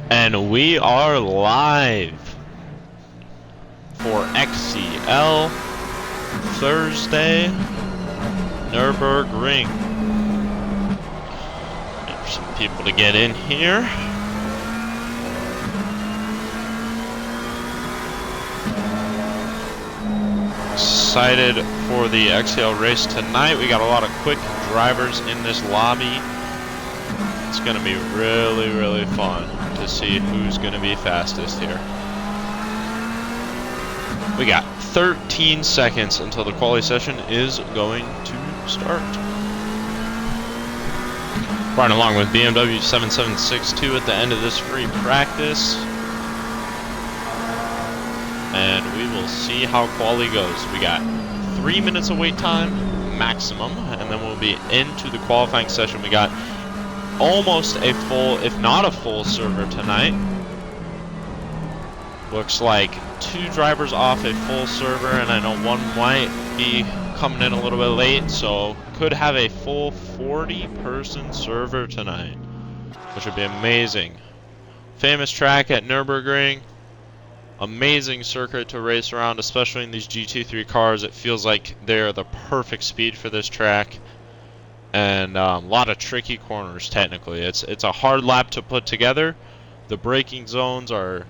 And we are live for XCL Thursday Nurburgring. Wait for some people to get in here. Excited for the XCL race tonight. We got a lot of quick drivers in this lobby. It's going to be really, really fun to see who's going to be fastest here. We got 13 seconds until the quali session is going to start. Riding along with BMW 7762 at the end of this free practice. And we will see how quali goes. We got 3 minutes of wait time maximum, and then we'll be into the qualifying session. We got almost a full, if not a full server tonight. Looks like 2 drivers off a full server, and I know one might be coming in a little bit late, so could have a full 40-person server tonight, which would be amazing. Famous track at Nurburgring. Amazing circuit to race around, especially in these GT3 cars. It feels like they're the perfect speed for this track. And a lot of tricky corners technically. It's a hard lap to put together. The braking zones are,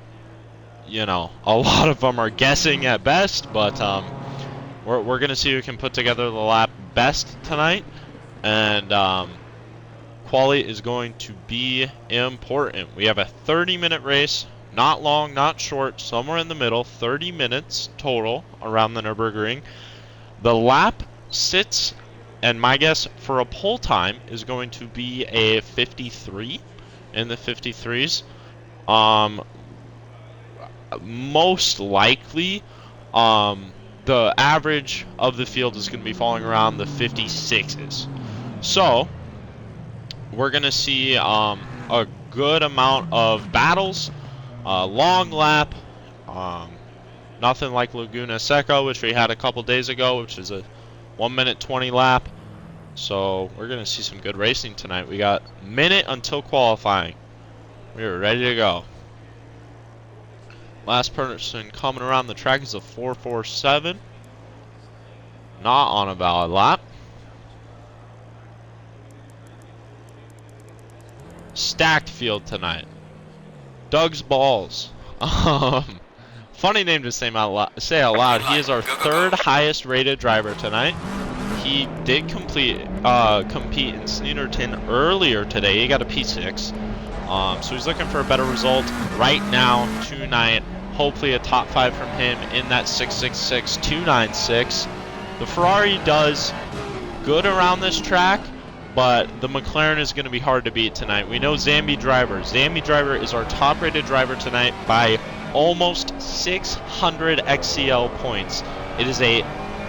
you know, a lot of them are guessing at best, but we're gonna see who can put together the lap best tonight. And quali is going to be important. We have a 30-minute race, not long, not short, somewhere in the middle. 30 minutes total around the Nürburgring. The lap sits, and my guess for a pole time is going to be a 53 in the 53s. Most likely, the average of the field is going to be falling around the 56s. So, we're going to see a good amount of battles, long lap, nothing like Laguna Seca, which we had a couple days ago, which is a 1 minute 20 lap. So we're going to see some good racing tonight. We got a minute until qualifying. We are ready to go. Last person coming around the track is a 447. Not on a valid lap. Stacked field tonight. Doug's Balls. Funny name to say out loud. He is our third highest rated driver tonight. He did compete in Snooterton earlier today. He got a P6. So he's looking for a better result right now tonight. Hopefully a top 5 from him in that 666 296. The Ferrari does good around this track, but the McLaren is going to be hard to beat tonight. We know Zambi Driver. Zambi Driver is our top rated driver tonight by almost 600 XCL points. It is a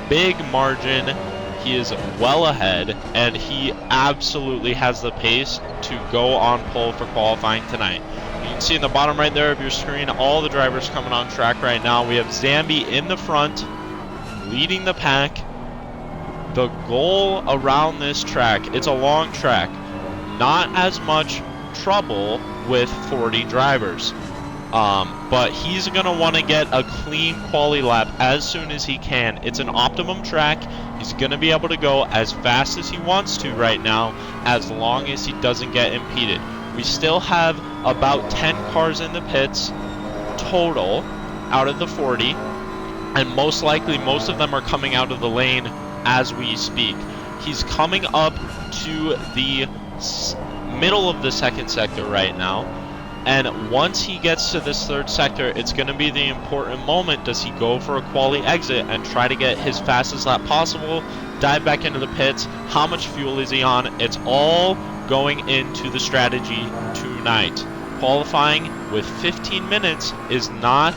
big margin. He is well ahead, and he absolutely has the pace to go on pole for qualifying tonight. You can see in the bottom right there of your screen all the drivers coming on track right now. We have Zambi in the front, leading the pack. The goal around this track, it's a long track, not as much trouble with 40 drivers. But he's going to want to get a clean quali lap as soon as he can. It's an optimum track. He's going to be able to go as fast as he wants to right now, as long as he doesn't get impeded. We still have about 10 cars in the pits total out of the 40, and most likely most of them are coming out of the lane as we speak. He's coming up to the middle of the second sector right now. And once he gets to this third sector, it's going to be the important moment. Does he go for a quali exit and try to get his fastest lap possible, dive back into the pits? How much fuel is he on? It's all going into the strategy tonight. Qualifying with 15 minutes is not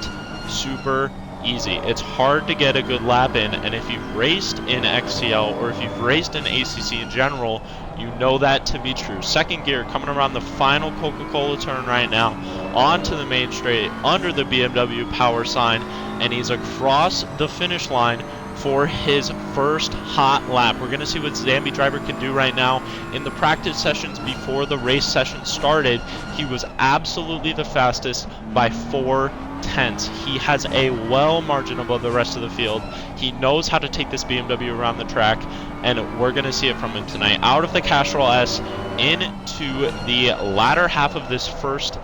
super easy. It's hard to get a good lap in, and if you've raced in XCL or if you've raced in ACC in general, you know that to be true. Second gear coming around the final Coca-Cola turn right now, onto the main straight under the BMW power sign, and he's across the finish line for his first hot lap. We're going to see what Zambi driver can do right now. In the practice sessions before the race session started, he was absolutely the fastest by 4/10. He has a well margin above the rest of the field. He knows how to take this BMW around the track, and we're going to see it from him tonight. Out of the Castrol S into the latter half of this first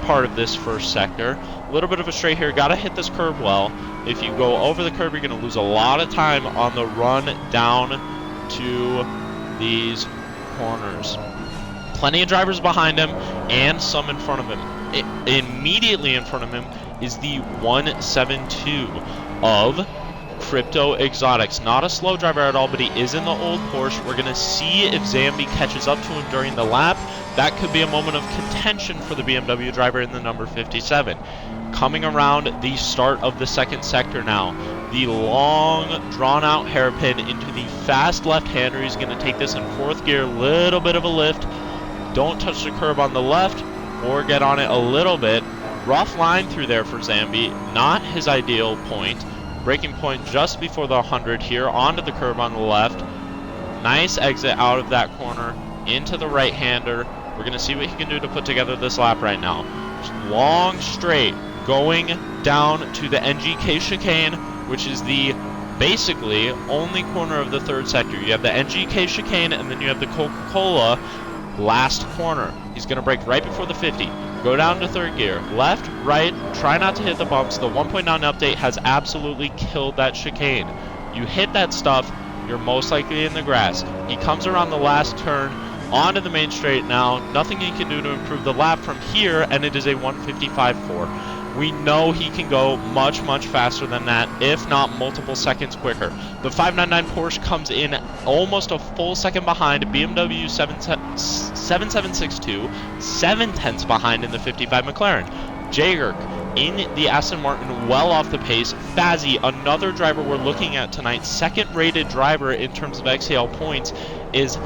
part of this first sector. A little bit of a straight here, gotta hit this curb well. If you go over the curb, you're gonna lose a lot of time on the run down to these corners. Plenty of drivers behind him and some in front of him. Immediately in front of him is the 172 of Crypto Exotics. Not a slow driver at all, but he is in the old Porsche. We're gonna see if Zambi catches up to him during the lap. That could be a moment of contention for the BMW driver in the number 57. Coming around the start of the second sector now. The long, drawn-out hairpin into the fast left-hander. He's going to take this in fourth gear. Little bit of a lift. Don't touch the curb on the left or get on it a little bit. Rough line through there for Zambi. Not his ideal point. Braking point just before the 100 here. Onto the curb on the left. Nice exit out of that corner into the right-hander. We're going to see what he can do to put together this lap right now. Just long straight going down to the NGK chicane, which is the basically only corner of the third sector. You have the NGK chicane and then you have the Coca-Cola last corner. He's going to brake right before the 50. Go down to third gear. Left, right, try not to hit the bumps. The 1.9 update has absolutely killed that chicane. You hit that stuff, you're most likely in the grass. He comes around the last turn onto the main straight now. Nothing he can do to improve the lap from here, and it is a 155.4. We know he can go much, much faster than that, if not multiple seconds quicker. The 599 Porsche comes in almost a full second behind. BMW 7762, 7/10 behind in the 55 McLaren. Jaeger in the Aston Martin, well off the pace. Fazzy, another driver we're looking at tonight, second rated driver in terms of XCL points, is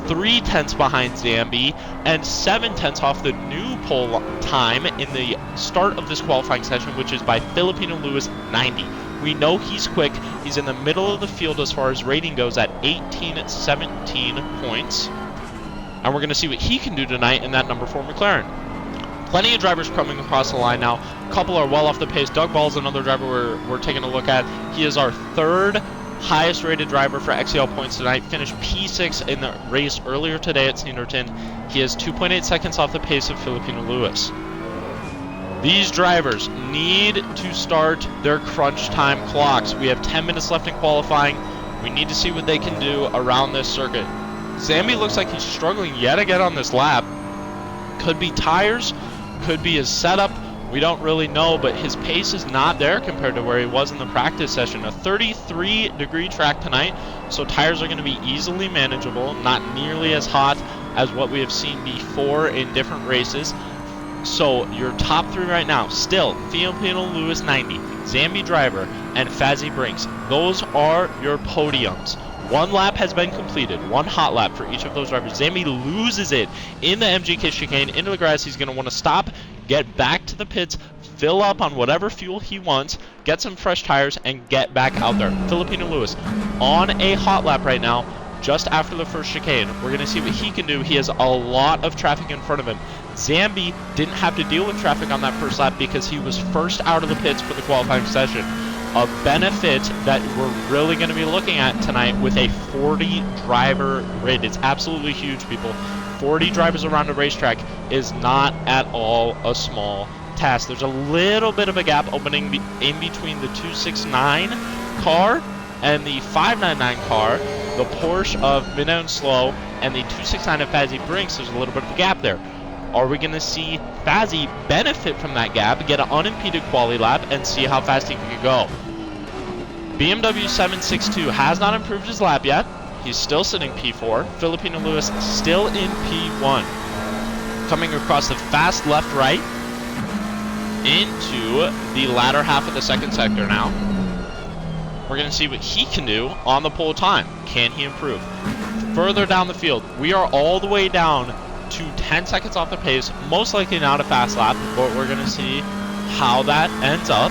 3/10 behind Zambi and 7/10 off the new pole time in the start of this qualifying session, which is by Filipino Lewis 90. We know he's quick. He's in the middle of the field as far as rating goes at 17 points. And we're going to see what he can do tonight in that number 4 McLaren. Plenty of drivers coming across the line now. A couple are well off the pace. Doug Ball's another driver we're taking a look at. He is our third highest rated driver for XCL points tonight. Finished P6 in the race earlier today at Snederton. He has 2.8 seconds off the pace of Filipino Lewis. These drivers need to start their crunch time clocks. We have 10 minutes left in qualifying. We need to see what they can do around this circuit. Zambi looks like he's struggling yet again on this lap. Could be tires, could be his setup. We don't really know, but his pace is not there compared to where he was in the practice session. A 33-degree track tonight, so tires are going to be easily manageable, not nearly as hot as what we have seen before in different races. So your top three right now, still Filipino Lewis 90, Zambi driver, and Fazzy Brinks. Those are your podiums. One lap has been completed, one hot lap for each of those drivers. Zambi loses it in the MGK chicane into the grass. He's going to want to stop, get back to the pits, fill up on whatever fuel he wants, get some fresh tires, and get back out there. Filipino Lewis on a hot lap right now, just after the first chicane. We're going to see what he can do. He has a lot of traffic in front of him. Zambi didn't have to deal with traffic on that first lap because he was first out of the pits for the qualifying session. A benefit that we're really going to be looking at tonight with a 40-driver grid. It's absolutely huge, people. 40 drivers around a racetrack is not at all a small task. There's a little bit of a gap opening in between the 269 car and the 599 car, the Porsche of Minnow and Slow, and the 269 of Fazzy Brinks. There's a little bit of a gap there. Are we going to see Fazzy benefit from that gap, get an unimpeded quali lap, and see how fast he can go? BMW 762 has not improved his lap yet. He's still sitting P4. Filipino Lewis still in P1. Coming across the fast left-right into the latter half of the second sector now. We're going to see what he can do on the pole time. Can he improve? Further down the field, we are all the way down to 10 seconds off the pace. Most likely not a fast lap, but we're going to see how that ends up.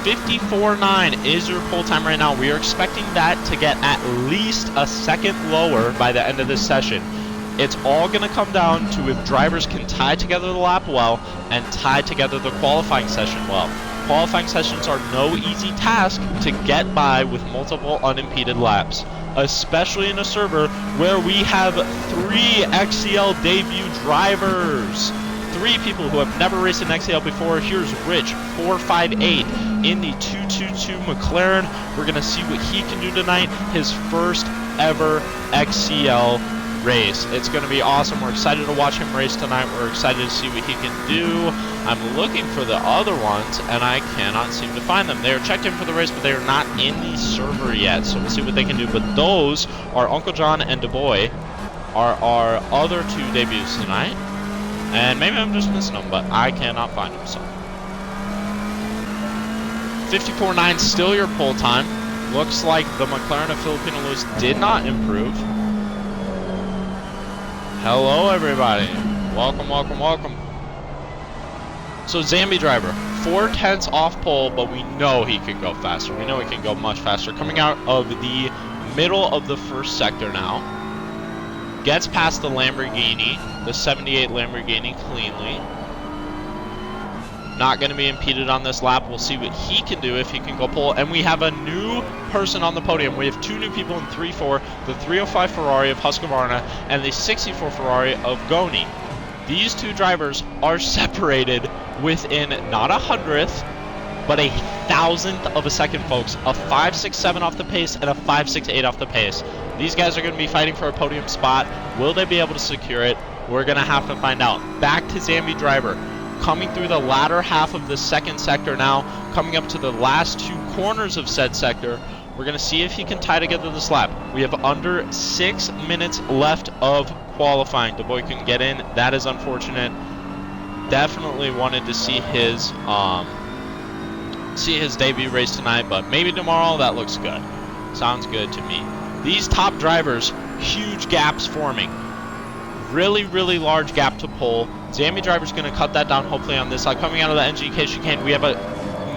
54.9 is your pole time right now. We are expecting that to get at least a second lower by the end of this session. It's all going to come down to if drivers can tie together the lap well and tie together the qualifying session well. Qualifying sessions are no easy task to get by with multiple unimpeded laps, especially in a server where we have 3 XCL debut drivers. 3 people who have never raced an XCL before. Here's Rich, 458 in the 222 McLaren. We're going to see what he can do tonight. His first ever XCL race. It's going to be awesome. We're excited to watch him race tonight. We're excited to see what he can do. I'm looking for the other ones, and I cannot seem to find them. They are checked in for the race, but they are not in the server yet, so we'll see what they can do. But those are Uncle John and DeBoy are our other 2 debuts tonight. And maybe I'm just missing them, but I cannot find them, so. 54.9 still your pole time. Looks like the McLaren of Filipino Lewis did not improve. Hello, everybody. Welcome, welcome, welcome. So, Zambi driver, 4/10 off pole, but we know he can go faster. We know he can go much faster. Coming out of the middle of the first sector now. Gets past the Lamborghini, the 78 Lamborghini cleanly. Not going to be impeded on this lap. We'll see what he can do if he can go pole. And we have a new person on the podium. We have 2 new people in 3-4, the 305 Ferrari of Husqvarna and the 64 Ferrari of Goni. These 2 drivers are separated within not 100th, but 1,000th of a second, folks. A 5.67 off the pace and a 5.68 off the pace. These guys are going to be fighting for a podium spot. Will they be able to secure it? We're going to have to find out. Back to Zambi driver. Coming through the latter half of the second sector now, coming up to the last 2 corners of said sector. We're going to see if he can tie together this lap. We have under 6 minutes left of qualifying. The boy couldn't get in. That is unfortunate. Definitely wanted to see his debut race tonight, but maybe tomorrow. That looks good. Sounds good to me. These top drivers, huge gaps forming. Really, really large gap to pole. Zambi driver's going to cut that down hopefully on this side. Coming out of the NGK chicane, we have a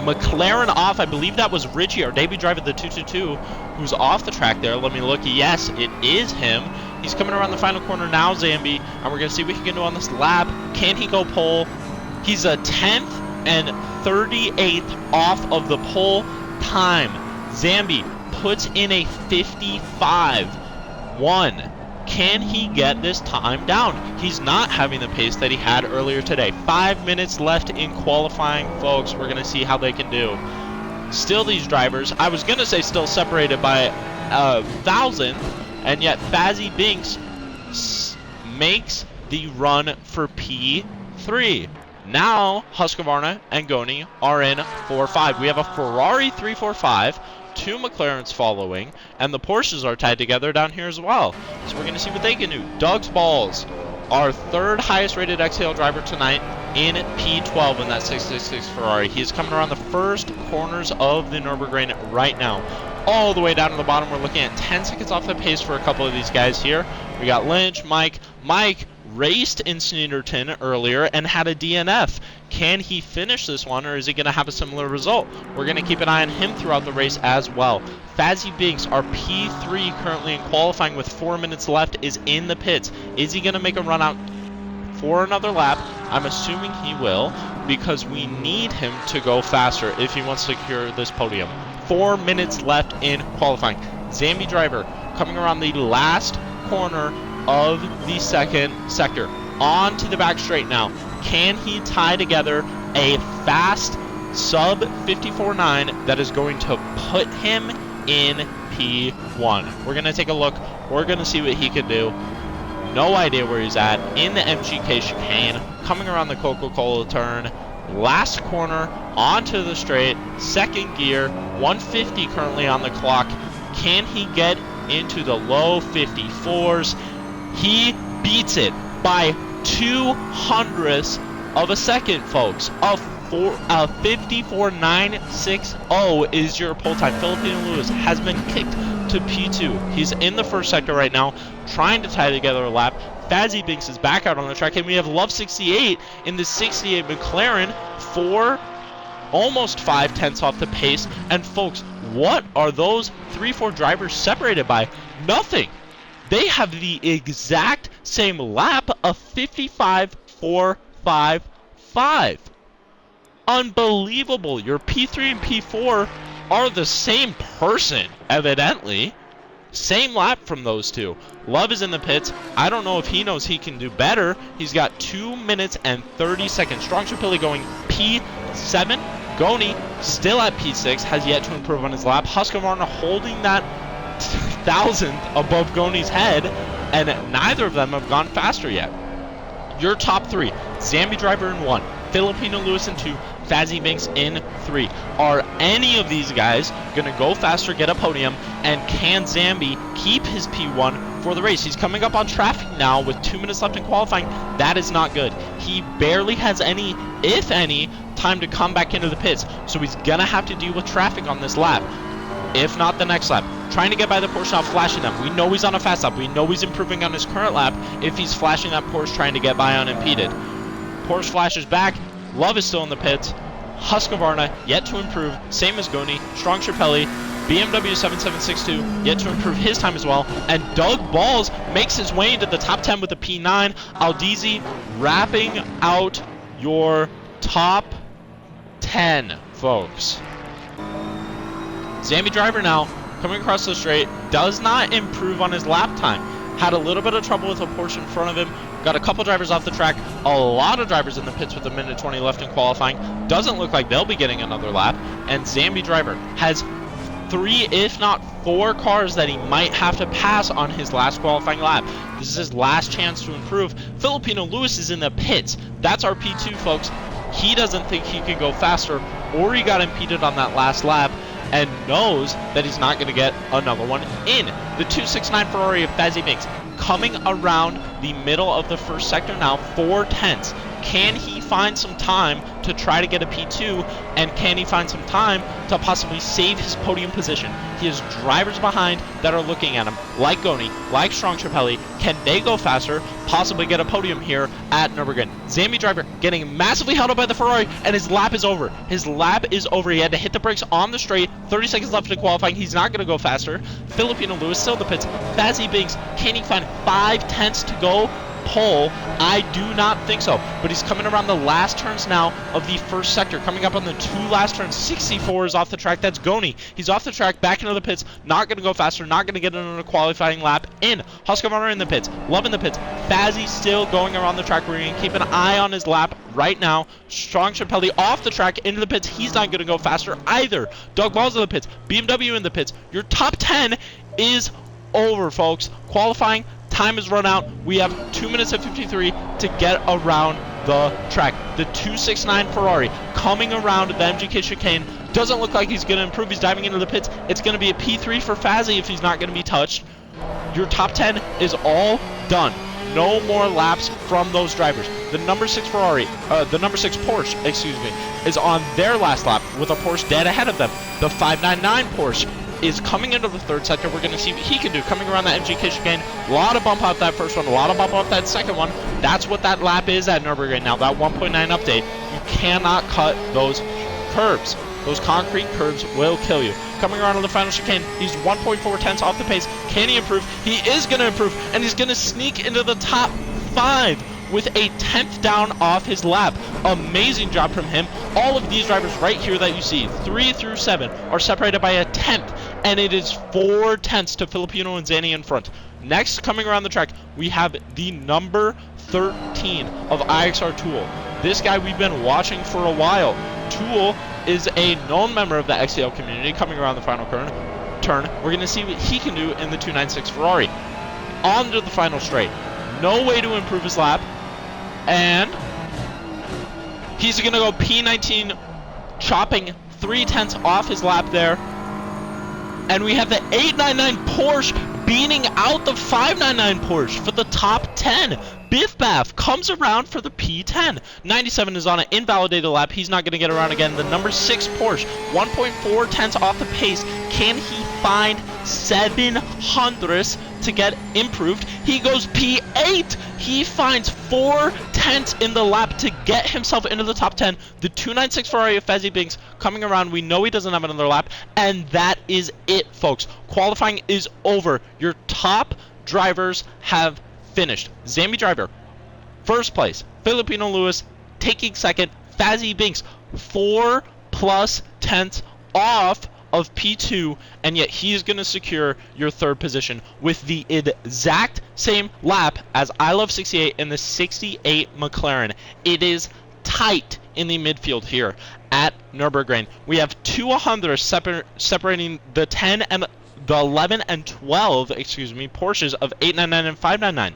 McLaren off. I believe that was Richie, our debut driver, the 222, who's off the track there. Let me look. Yes, it is him. He's coming around the final corner now, Zambi, and we're going to see what he can do on this lap. Can he go pole? He's a 10th and 38th off of the pole time. Zambi puts in a 55.1. Can he get this time down? He's not having the pace that he had earlier today. 5 minutes left in qualifying, folks. We're going to see how they can do. Still these drivers, I was going to say still separated by 1,000, and yet Fazzy Binks makes the run for P3. Now Husqvarna and Goni are in 4-5. We have a Ferrari 345. 2 McLarens following, and the Porsches are tied together down here as well. So we're going to see what they can do. Doug's Balls, our 3rd highest rated XCL driver tonight in P12 in that 666 Ferrari. He is coming around the first corners of the Nurburgring right now. All the way down to the bottom, we're looking at 10 seconds off the pace for a couple of these guys here. We got Lynch, Mike. Mike raced in Snederton earlier and had a DNF. Can he finish this one, or is he going to have a similar result? We're going to keep an eye on him throughout the race as well. Fazzy Binks, our P3 currently in qualifying with 4 minutes left, is in the pits. Is he going to make a run out for another lap? I'm assuming he will, because we need him to go faster if he wants to secure this podium. 4 minutes left in qualifying. Zambi driver coming around the last corner of the second sector. On to the back straight now. Can he tie together a fast sub 54.9 that is going to put him in P1? We're going to take a look. We're going to see what he can do. No idea where he's at. In the MGK chicane. Coming around the Coca-Cola turn. Last corner. Onto the straight. Second gear. 150 currently on the clock. Can he get into the low 54s? He beats it by 200ths of a second, folks. A 54.960 is your pole time. Filipino Lewis has been kicked to P2. He's in the first sector right now, trying to tie together a lap. Fazzy Binks is back out on the track, and we have Love 68 in the 68 McLaren for almost 5 tenths off the pace. And folks, what are those 3-4 drivers separated by? Nothing. They have the exact same lap of 55.455. Unbelievable. Your P3 and P4 are the same person, evidently. Same lap from those two. Love is in the pits. I don't know if he knows he can do better. He's got 2 minutes and 30 seconds. Strong Shapili going P7. Goni still at P6. Has yet to improve on his lap. Husqvarna holding that 1,000th above Goni's head. And neither of them have gone faster yet. Your top three. Zambi driver in 1. Filipino Lewis in 2. Fazzy Binks in 3. Are any of these guys going to go faster, get a podium, and can Zambi keep his P1 for the race? He's coming up on traffic now with 2 minutes left in qualifying. That is not good. He barely has any, if any, time to come back into the pits, so he's going to have to deal with traffic on this lap. If not the next lap. Trying to get by the Porsche, not flashing them. We know he's on a fast lap. We know he's improving on his current lap if he's flashing that Porsche trying to get by unimpeded. Porsche flashes back. Love is still in the pits. Husqvarna yet to improve, same as Goni. Strong Shapili, BMW 7762 yet to improve his time as well. And Doug Balls makes his way into the top 10 with a P9. Aldizi wrapping out your top 10, folks. Zambi driver now coming across the straight, does not improve on his lap time. Had a little bit of trouble with a Porsche in front of him. Got a couple drivers off the track. A lot of drivers in the pits with a minute 20 left in qualifying. Doesn't look like they'll be getting another lap. And Zambi driver has 3, if not 4 cars that he might have to pass on his last qualifying lap. This is his last chance to improve. Filipino Lewis is in the pits. That's our P2, folks. He doesn't think he can go faster, or he got impeded on that last lap, and knows that he's not going to get another one in. The 269 Ferrari of Fazzy Binks coming around the middle of the first sector now, 4 tenths. Can he find some time to try to get a P2, and can he find some time to possibly save his podium position? He has drivers behind that are looking at him, like Goni, like Strong Shapili. Can they go faster, possibly get a podium here at Nurburgring? Zambi driver getting massively held up by the Ferrari, and his lap is over. His lap is over. He had to hit the brakes on the straight. 30 seconds left in qualifying. He's not going to go faster. Filipino Lewis still in the pits. Fazzy Binks, can he find 5 tenths to go? Pole, I do not think so, but he's coming around the last turns now of the first sector, coming up on the 2 last turns. 64 is off the track. That's Goni. He's off the track, back into the pits, not going to go faster, not going to get another qualifying lap in. Husqvarna in the pits, Love in the pits. Fazzy still going around the track. We're going to keep an eye on his lap right now. Strong Shapili off the track into the pits. He's not going to go faster either. Doug Balls in the pits, BMW in the pits. Your top 10 is over, folks. Qualifying time has run out. We have 2 minutes and 53 to get around the track. The 269 Ferrari coming around the MGK chicane. Doesn't look like he's going to improve. He's diving into the pits. It's going to be a P3 for Fazzy if he's not going to be touched. Your top 10 is all done. No more laps from those drivers. The number 6 Ferrari, the number 6 Porsche, excuse me, is on their last lap with a Porsche dead ahead of them. The 599 Porsche is coming into the third sector. We're going to see what he can do coming around that MGK chicane. A lot of bump out that first one, a lot of bump out that second one. That's what that lap is at Nurburgring now. That 1.9 update. You cannot cut those curbs. Those concrete curves will kill you. Coming around on the final chicane, he's 1.4 tenths off the pace. Can he improve? He is going to improve, and he's going to sneak into the top 5 with a 10th down off his lap. Amazing job from him. All of these drivers right here that you see, 3 through 7, are separated by a 10th, and it is 4 tenths to Filipino and Zanny in front. Next, coming around the track, we have the number 13 of IXR Tool. This guy we've been watching for a while. Tool is a known member of the XCL community. Coming around the final turn, we're going to see what he can do in the 296 Ferrari. On to the final straight. No way to improve his lap. And he's going to go P19, chopping 3 tenths off his lap there. And we have the 899 Porsche beating out the 599 Porsche for the top 10. Biff Baff comes around for the P10. 97 is on an invalidated lap. He's not going to get around again. The number 6 Porsche, 1.4 tenths off the pace. Can he find 7 hundredths to get improved. He goes P8. He finds 4/10 in the lap to get himself into the top 10. The 296 Ferrari of Fezzy Binks coming around. We know he doesn't have another lap. And that is it, folks. Qualifying is over. Your top drivers have finished. Zambi driver, first place. Filipino Lewis taking second. Fazzy Binks, 4+10 off of P2, and yet he's going to secure your third position with the exact same lap as I Love 68 in the 68 McLaren. It is tight in the midfield here at Nurburgring. We have 200 separating the 10 and the 11 and 12, Porsches of 899 and 599.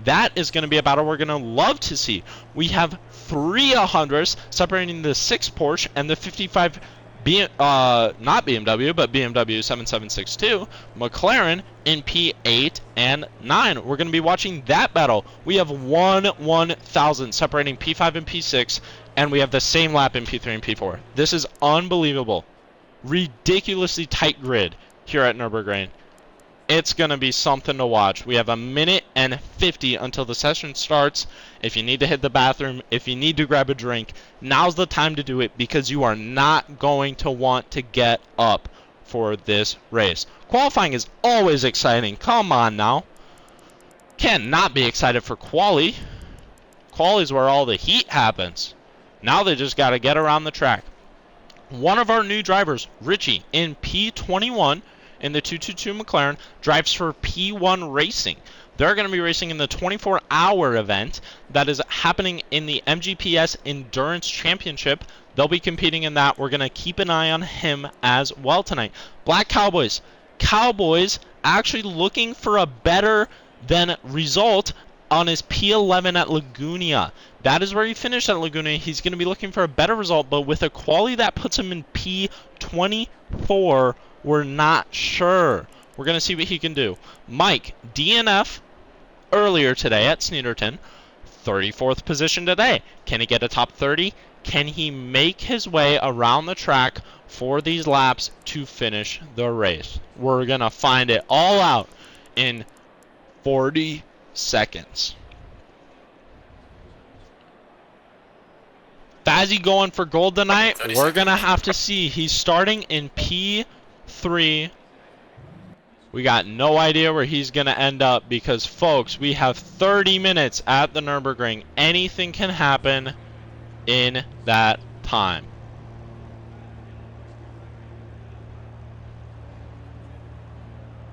That is going to be a battle we're going to love to see. We have 300s separating the 6 Porsche and the 55 not BMW, but BMW 7762 McLaren in P8 and 9. We're going to be watching that battle. We have 1,000 separating P5 and P6, and we have the same lap in P3 and P4. This is unbelievable. Ridiculously tight grid here at Nürburgring. It's going to be something to watch. We have 1:50 until the session starts. If you need to hit the bathroom, if you need to grab a drink, now's the time to do it because you are not going to want to get up for this race. Qualifying is always exciting. Come on now. Can't not be excited for quali. Quali is where all the heat happens. Now they just got to get around the track. One of our new drivers, Richie, in P21, in the 222 McLaren, drives for P1 Racing. They're going to be racing in the 24-hour event that is happening in the MGPS Endurance Championship. They'll be competing in that. We're going to keep an eye on him as well tonight. Black Cowboys. Cowboys actually looking for a better than result on his P11 at Laguna. That is where he finished at Laguna. He's going to be looking for a better result, but with a quality that puts him in P24, we're not sure. We're going to see what he can do. Mike, DNF earlier today at Snederton. 34th position today. Can he get a top 30? Can he make his way around the track for these laps to finish the race? We're going to find it all out in 40 seconds. Fazzy going for gold tonight. We're going to have to see. He's starting in P3. We got no idea where he's going to end up because, folks, we have 30 minutes at the Nürburgring. Anything can happen in that time.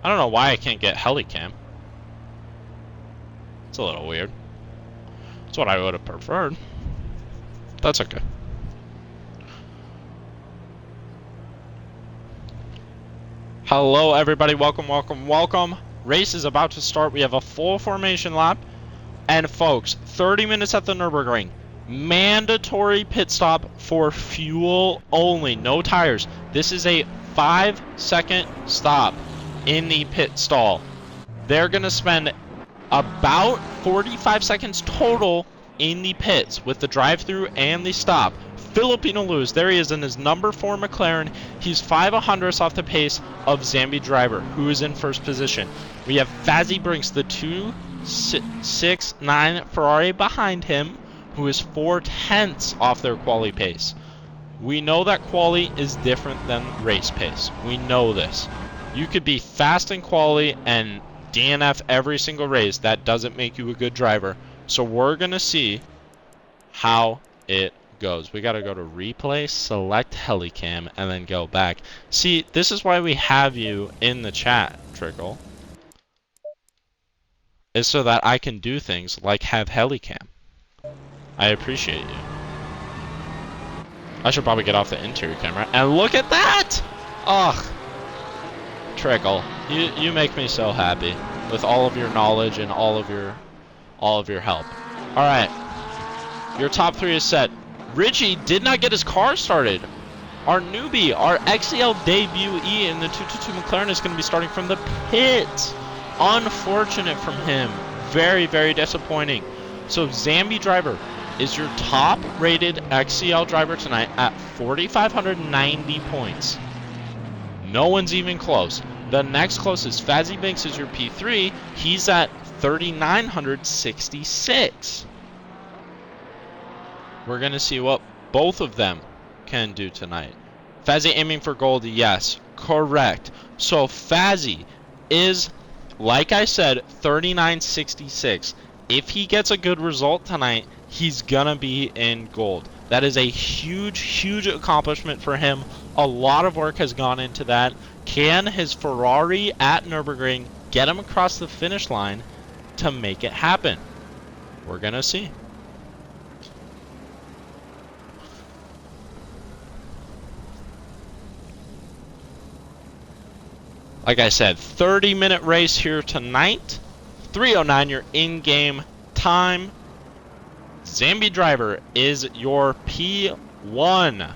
I don't know why I can't get Helicam. It's a little weird. It's what I would have preferred. That's okay. Hello everybody, welcome, welcome, welcome. Race is about to start. We have a full formation lap. And folks, 30 minutes at the Nürburgring. Mandatory pit stop for fuel only, no tires. This is a 5-second stop in the pit stall. They're going to spend about 45 seconds total in the pits with the drive-through and the stop. Filipino Lewis, there he is in his number 4 McLaren. He's 5/100ths off the pace of Zambi driver, who is in first position. We have Fazzy Binks, the 269 Ferrari behind him, who is 4/10ths off their quali pace. We know that quali is different than race pace. We know this. You could be fast in quali and DNF every single race. That doesn't make you a good driver. So we're going to see how it goes. We got to go to replay, select Helicam, and then go back. See, this is why we have you in the chat, Trickle. Is so that I can do things like have Helicam. I appreciate you. I should probably get off the interior camera. And look at that! Ugh. Trickle, you make me so happy with all of your knowledge and all of your help. All right. Your top 3 is set. Richie did not get his car started. Our newbie, our XCL debutee in the 222 McLaren is going to be starting from the pits. Unfortunate from him. Very, very disappointing. So Zambi driver is your top rated XCL driver tonight at 4,590 points. No one's even close. The next closest, Fazzy Banks, is your P3. He's at 3,966. We're going to see what both of them can do tonight. Fazzy aiming for gold, yes, correct. So Fazzy is, like I said, 3,966. If he gets a good result tonight, he's going to be in gold. That is a huge, huge accomplishment for him. A lot of work has gone into that. Can his Ferrari at Nurburgring get him across the finish line to make it happen? We're going to see. Like I said, 30-minute race here tonight. 3:09 your in-game time. Zambi driver is your P1.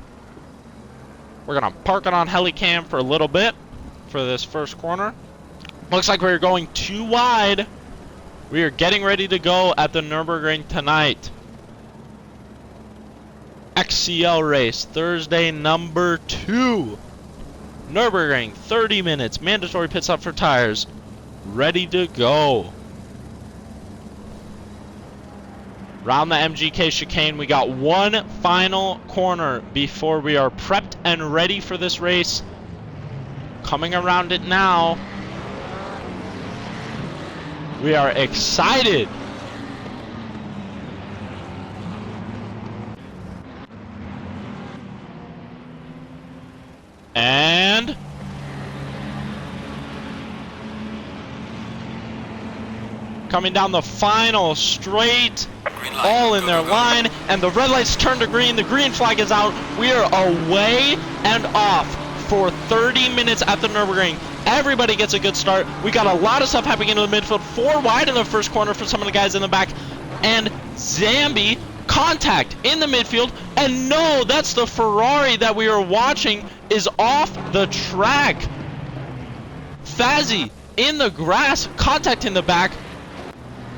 We're going to park it on Helicam for a little bit for this first corner. Looks like we're going too wide. We are getting ready to go at the Nurburgring tonight. XCL race, Thursday number 2. Nurburgring, 30 minutes, mandatory pit stop for tires, ready to go. Round the MGK chicane, we got one final corner before we are prepped and ready for this race. Coming around it now. We are excited. And coming down the final straight, all in their line, and the red lights turn to green. The green flag is out. We are away and off for 30 minutes at the Nurburgring. Everybody gets a good start. We got a lot of stuff happening in the midfield. 4 wide in the first corner for some of the guys in the back. And Zambi, contact in the midfield. And no, that's the Ferrari that we are watching is off the track. Fazzy in the grass, contact in the back.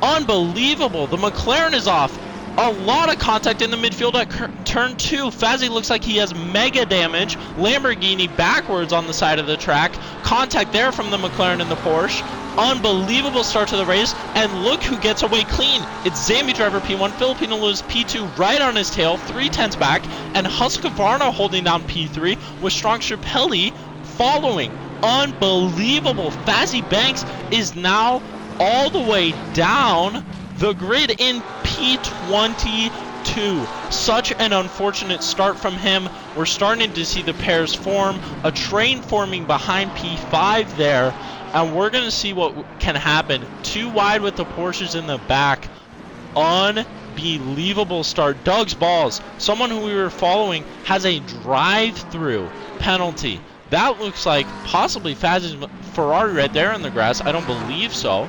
Unbelievable. The McLaren is off. A lot of contact in the midfield at turn 2. Fazzy looks like he has mega damage. Lamborghini backwards on the side of the track. Contact there from the McLaren and the Porsche. Unbelievable start to the race. And look who gets away clean. It's Zambi driver P1, Filipino Lewis P2 right on his tail, 3/10 back. And Husqvarna holding down P3 with Strong Chappelli following. Unbelievable. Fazzy Banks is now all the way down the grid in P22. Such an unfortunate start from him. We're starting to see the pairs form. A train forming behind P5 there. And we're going to see what can happen. 2 wide with the Porsches in the back. Unbelievable start. Doug's Balls, someone who we were following, has a drive-through penalty. That looks like possibly Faz's Ferrari right there in the grass. I don't believe so.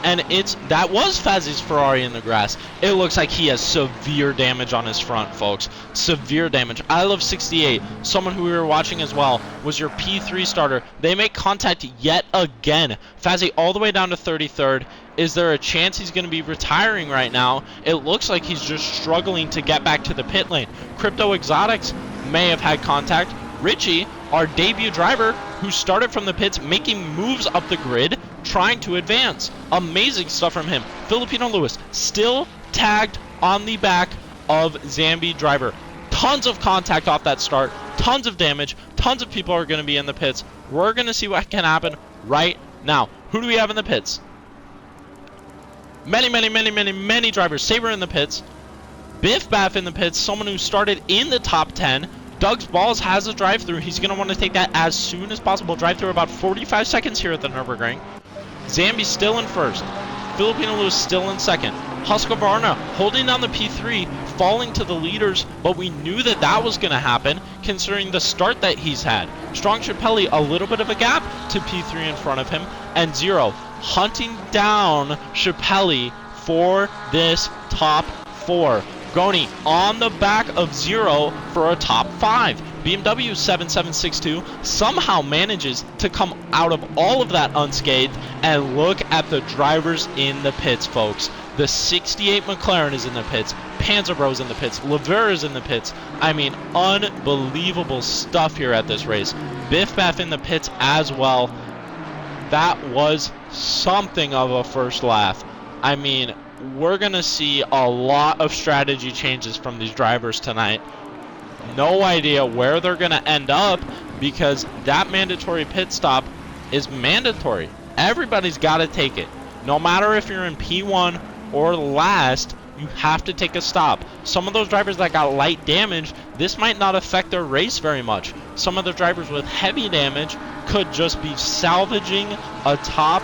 And that was Fazzy's Ferrari in the grass. It looks like he has severe damage on his front, folks. Severe damage. I Love 68, someone who we were watching as well, was your P3 starter. They make contact yet again. Fazzy all the way down to 33rd. Is there a chance he's going to be retiring right now? It looks like he's just struggling to get back to the pit lane. Crypto Exotics may have had contact. Richie, our debut driver, who started from the pits, making moves up the grid, trying to advance. Amazing stuff from him. Filipino Lewis still tagged on the back of Zambi driver. Tons of contact off that start. Tons of damage. Tons of people are going to be in the pits. We're going to see what can happen right now. Who do we have in the pits? Many drivers. Saber in the pits. Biff Baff in the pits. Someone who started in the top 10. Doug's Balls has a drive-through. He's going to want to take that as soon as possible. Drive-through about 45 seconds here at the Nurburgring. Zambi still in first. Filipino Lewis still in second. Husqvarna holding down the P3, falling to the leaders, but we knew that that was going to happen considering the start that he's had. Strong Chappelli, a little bit of a gap to P3 in front of him, and Zero hunting down Chappelli for this top 4. Goni on the back of Zero for a top 5. BMW 7762 somehow manages to come out of all of that unscathed, and look at the drivers in the pits, folks. The 68 McLaren is in the pits, Panzerbro's in the pits, Lever is in the pits. I mean, unbelievable stuff here at this race. Biff Baff in the pits as well. That was something of a first laugh. I mean, we're going to see a lot of strategy changes from these drivers tonight. No idea where they're going to end up, because that mandatory pit stop is mandatory. Everybody's got to take it. No matter if you're in P1 or last, you have to take a stop. Some of those drivers that got light damage, this might not affect their race very much. Some of the drivers with heavy damage could just be salvaging a top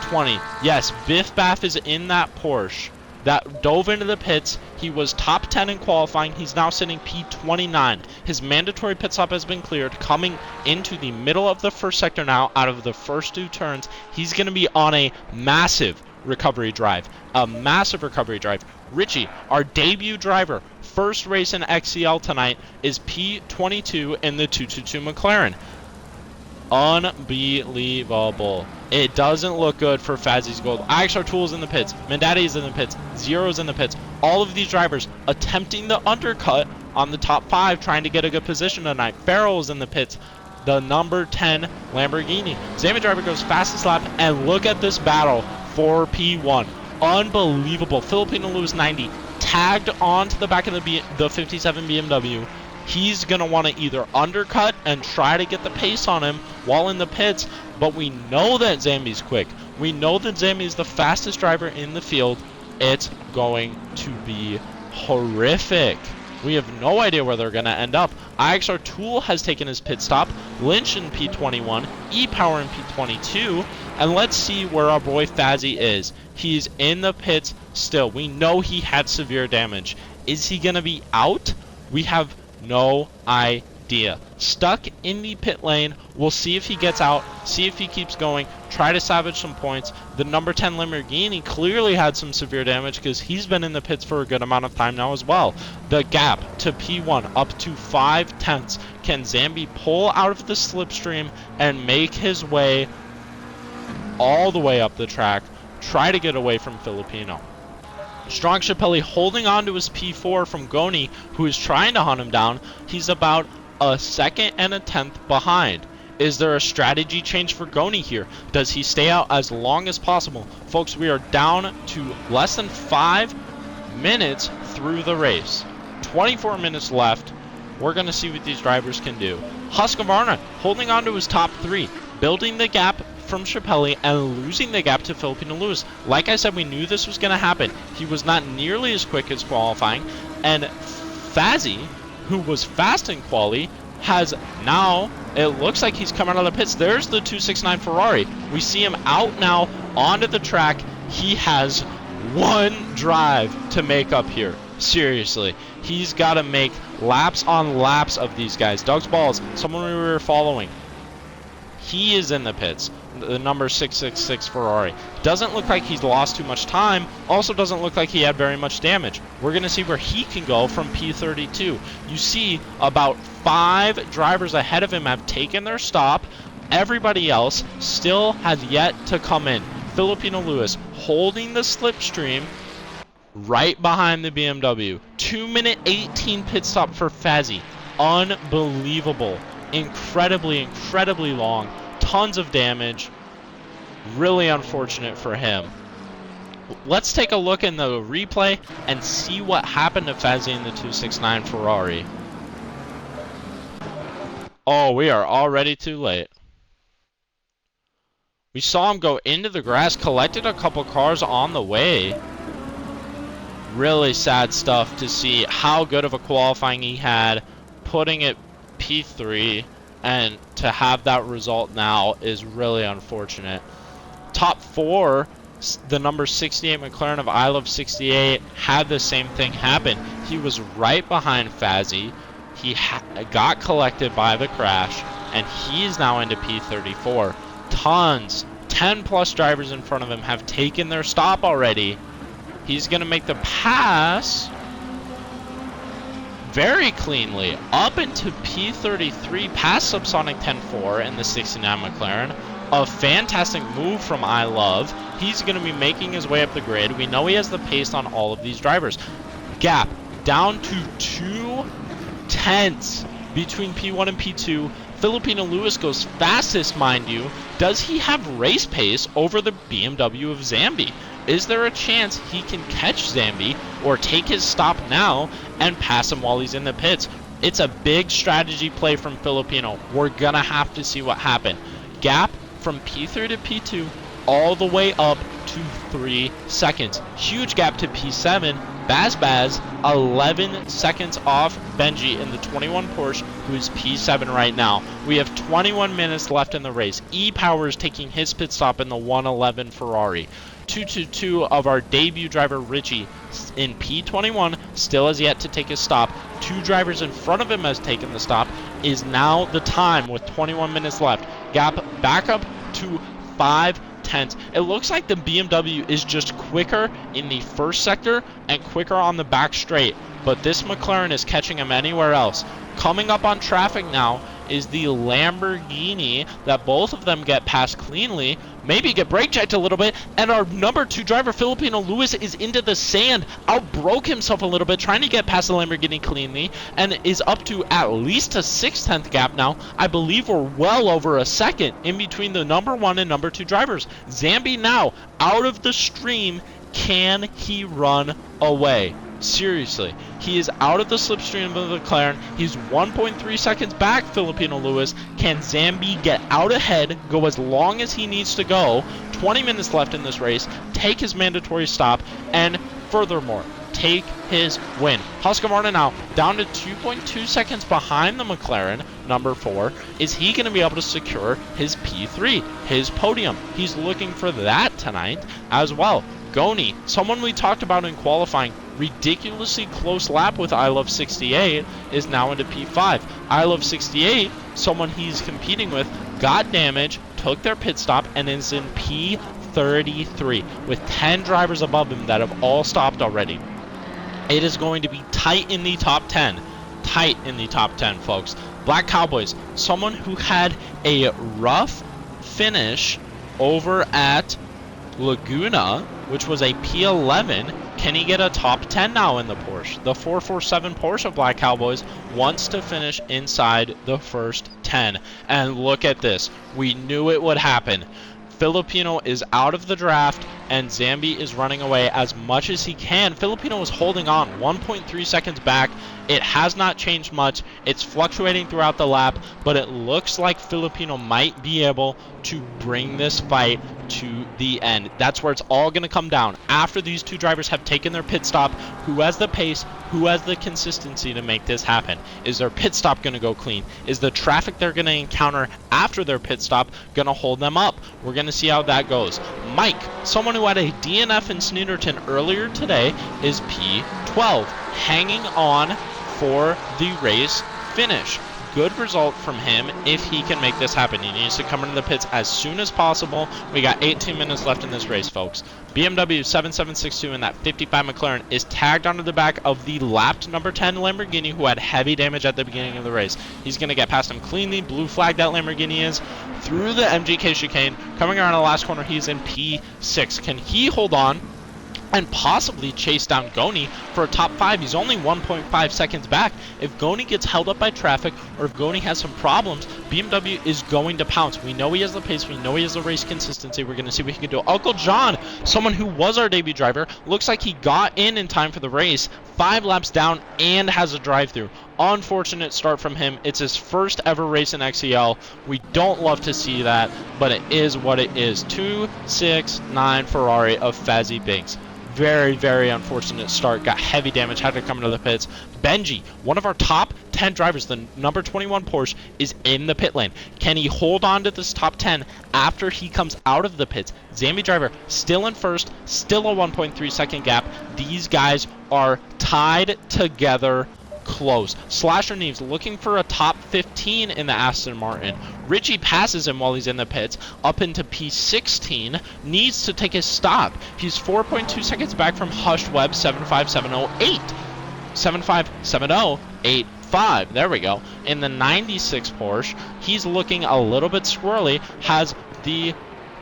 20. Yes, Biff Baff is in that Porsche that dove into the pits. He was top 10 in qualifying. He's now sitting P29. His mandatory pit stop has been cleared. Coming into the middle of the first sector now, out of the first 2 turns, he's going to be on a massive recovery drive. A massive recovery drive. Richie, our debut driver, first race in XCL tonight, is P22 in the 222 McLaren. Unbelievable. It doesn't look good for Fazzy's Gold. IXR Tool's in the pits. Mandati's in the pits. Zero's in the pits. All of these drivers attempting the undercut on the top 5, trying to get a good position tonight. Farrell's in the pits. The number 10 Lamborghini. Zami driver goes fastest lap, and look at this battle for P1. Unbelievable. Filipino Lewis 90 tagged onto the back of the 57 BMW. He's going to want to either undercut and try to get the pace on him while in the pits, but we know that Zambi's quick. We know that Zambi is the fastest driver in the field. It's going to be horrific. We have no idea where they're going to end up. IXR Tool has taken his pit stop. Lynch in P21. E-Power in P22. And let's see where our boy Fazzy is. He's in the pits still. We know he had severe damage. Is he going to be out? We have no idea. Stuck in the pit lane. We'll see if he gets out, see if he keeps going, try to salvage some points. The number 10 Lamborghini clearly had some severe damage, because he's been in the pits for a good amount of time now as well. The gap to P1 up to 5 tenths. Can Zambi pull out of the slipstream and make his way all the way up the track, try to get away from Filipino? Strong Chappelli holding on to his P4 from Goni, who is trying to hunt him down. He's about a second and a tenth behind. Is there a strategy change for Goni here? Does he stay out as long as possible? Folks, we are down to less than 5 minutes through the race. 24 minutes left. We're going to see what these drivers can do. Husqvarna holding on to his top 3, building the gap from Chappelli and losing the gap to Filipino Lewis. Like I said, we knew this was going to happen. He was not nearly as quick as qualifying, and Fazzy, who was fast in quali, has now, it looks like he's come out of the pits. There's the 269 Ferrari. We see him out now onto the track. He has one drive to make up here. Seriously, he's got to make laps on laps of these guys. Doug's Balls, someone we were following, he is in the pits. The number 666 Ferrari. Doesn't look like he's lost too much time. Also doesn't look like he had very much damage. We're going to see where he can go from P32. You see about 5 drivers ahead of him have taken their stop. Everybody else still has yet to come in. Filipino Lewis holding the slipstream right behind the BMW. 2-minute 18 pit stop for Fazzy. Unbelievable. Incredibly long. Tons of damage. Really unfortunate for him. Let's take a look in the replay and see what happened to Fazzy in the 269 Ferrari. Oh, we are already too late. We saw him go into the grass, collected a couple cars on the way. Really sad stuff to see how good of a qualifying he had, putting it P3. And to have that result now is really unfortunate. Top 4, the number 68 McLaren of I Love 68 had the same thing happen. He was right behind Fazzy. He got collected by the crash, and he's now into P34. Tons, 10 plus drivers in front of him have taken their stop already. He's going to make the pass. very cleanly up into P33 past Subsonic 10.4 in the 69 McLaren. A fantastic move from I Love. He's going to be making his way up the grid. We know he has the pace on all of these drivers. Gap down to 2/10 between P1 and P2. Filipino Lewis goes fastest, mind you. Does he have race pace over the BMW of Zambi? Is there a chance he can catch Zambi or take his stop now and pass him while he's in the pits? It's a big strategy play from Filipino. We're going to have to see what happens. Gap from P3 to P2 all the way up to 3 seconds. Huge gap to P7. Baz 11 seconds off Benji in the 21 Porsche, who's P7 right now. We have 21 minutes left in the race. E-Power is taking his pit stop in the 111 Ferrari. 222 of our debut driver Richie in P21 still has yet to take his stop. 2 drivers in front of him has taken the stop. Is now the time with 21 minutes left. Gap back up to 5/10. It looks like the BMW is just quicker in the first sector and quicker on the back straight, but this McLaren is catching him anywhere else. Coming up on traffic now is the Lamborghini that both of them get past cleanly, maybe get brake checked a little bit, and our number 2 driver, Filipino Lewis, is into the sand, outbroke himself a little bit, trying to get past the Lamborghini cleanly, and is up to at least a 6/10 gap now. I believe we're well over a second in between the number 1 and number 2 drivers. Zambi now out of the stream. Can he run away? Seriously, he is out of the slipstream of the McLaren. He's 1.3 seconds back, Filipino Lewis. Can Zambi get out ahead, go as long as he needs to go? 20 minutes left in this race. Take his mandatory stop, and furthermore, take his win. Husqvarna now down to 2.2 seconds behind the McLaren, number 4. Is he going to be able to secure his P3, his podium? He's looking for that tonight as well. Goni, someone we talked about in qualifying, ridiculously close lap with I Love 68, is now into P5. I Love 68, someone he's competing with, got damage, took their pit stop, and is in P33 with 10 drivers above him that have all stopped already. It is going to be tight in the top 10. Tight in the top 10, folks. Black Cowboys, someone who had a rough finish over at Laguna, which was a P11. Can he get a top 10 now in the Porsche? The 447 Porsche of Black Cowboys wants to finish inside the first 10. And look at this. We knew it would happen. Filipino is out of the draft, and Zambi is running away as much as he can. Filipino is holding on 1.3 seconds back. It has not changed much. It's fluctuating throughout the lap, but it looks like Filipino might be able to bring this fight to the end. That's where it's all going to come down. After these 2 drivers have taken their pit stop, who has the pace, who has the consistency to make this happen? Is their pit stop going to go clean? Is the traffic they're going to encounter after their pit stop going to hold them up? We're going to see how that goes. Mike, someone who had a DNF in Snooderton earlier today, is P12, hanging on for the race finish. Good result from him if he can make this happen. He needs to come into the pits as soon as possible. We got 18 minutes left in this race, folks. BMW 7762 in that 55 McLaren is tagged onto the back of the lapped number 10 Lamborghini, who had heavy damage at the beginning of the race. He's going to get past him cleanly. Blue flag that Lamborghini is through the MGK chicane. Coming around the last corner, he's in P6. Can he hold on and possibly chase down Goni for a top 5? He's only 1.5 seconds back. If Goni gets held up by traffic, or if Goni has some problems, BMW is going to pounce. We know he has the pace. We know he has the race consistency. We're going to see what he can do. Uncle John, someone who was our debut driver, looks like he got in time for the race. 5 laps down and has a drive-through. Unfortunate start from him. It's his first ever race in XCL. We don't love to see that, but it is what it is. 269 Ferrari of Fazzy Binks. Very, very unfortunate start. Got heavy damage. Had to come into the pits. Benji, one of our top 10 drivers, the number 21 Porsche, is in the pit lane. Can he hold on to this top 10 after he comes out of the pits? Zambi driver still in first. Still a 1.3 second gap. These guys are tied together close. Slasher Neves looking for a top 15 in the Aston Martin. Richie passes him while he's in the pits up into P16. Needs to take his stop. He's 4.2 seconds back from Hushed Web 75708. 7570 4.85. There we go. In the 96 Porsche, he's looking a little bit squirrely, has the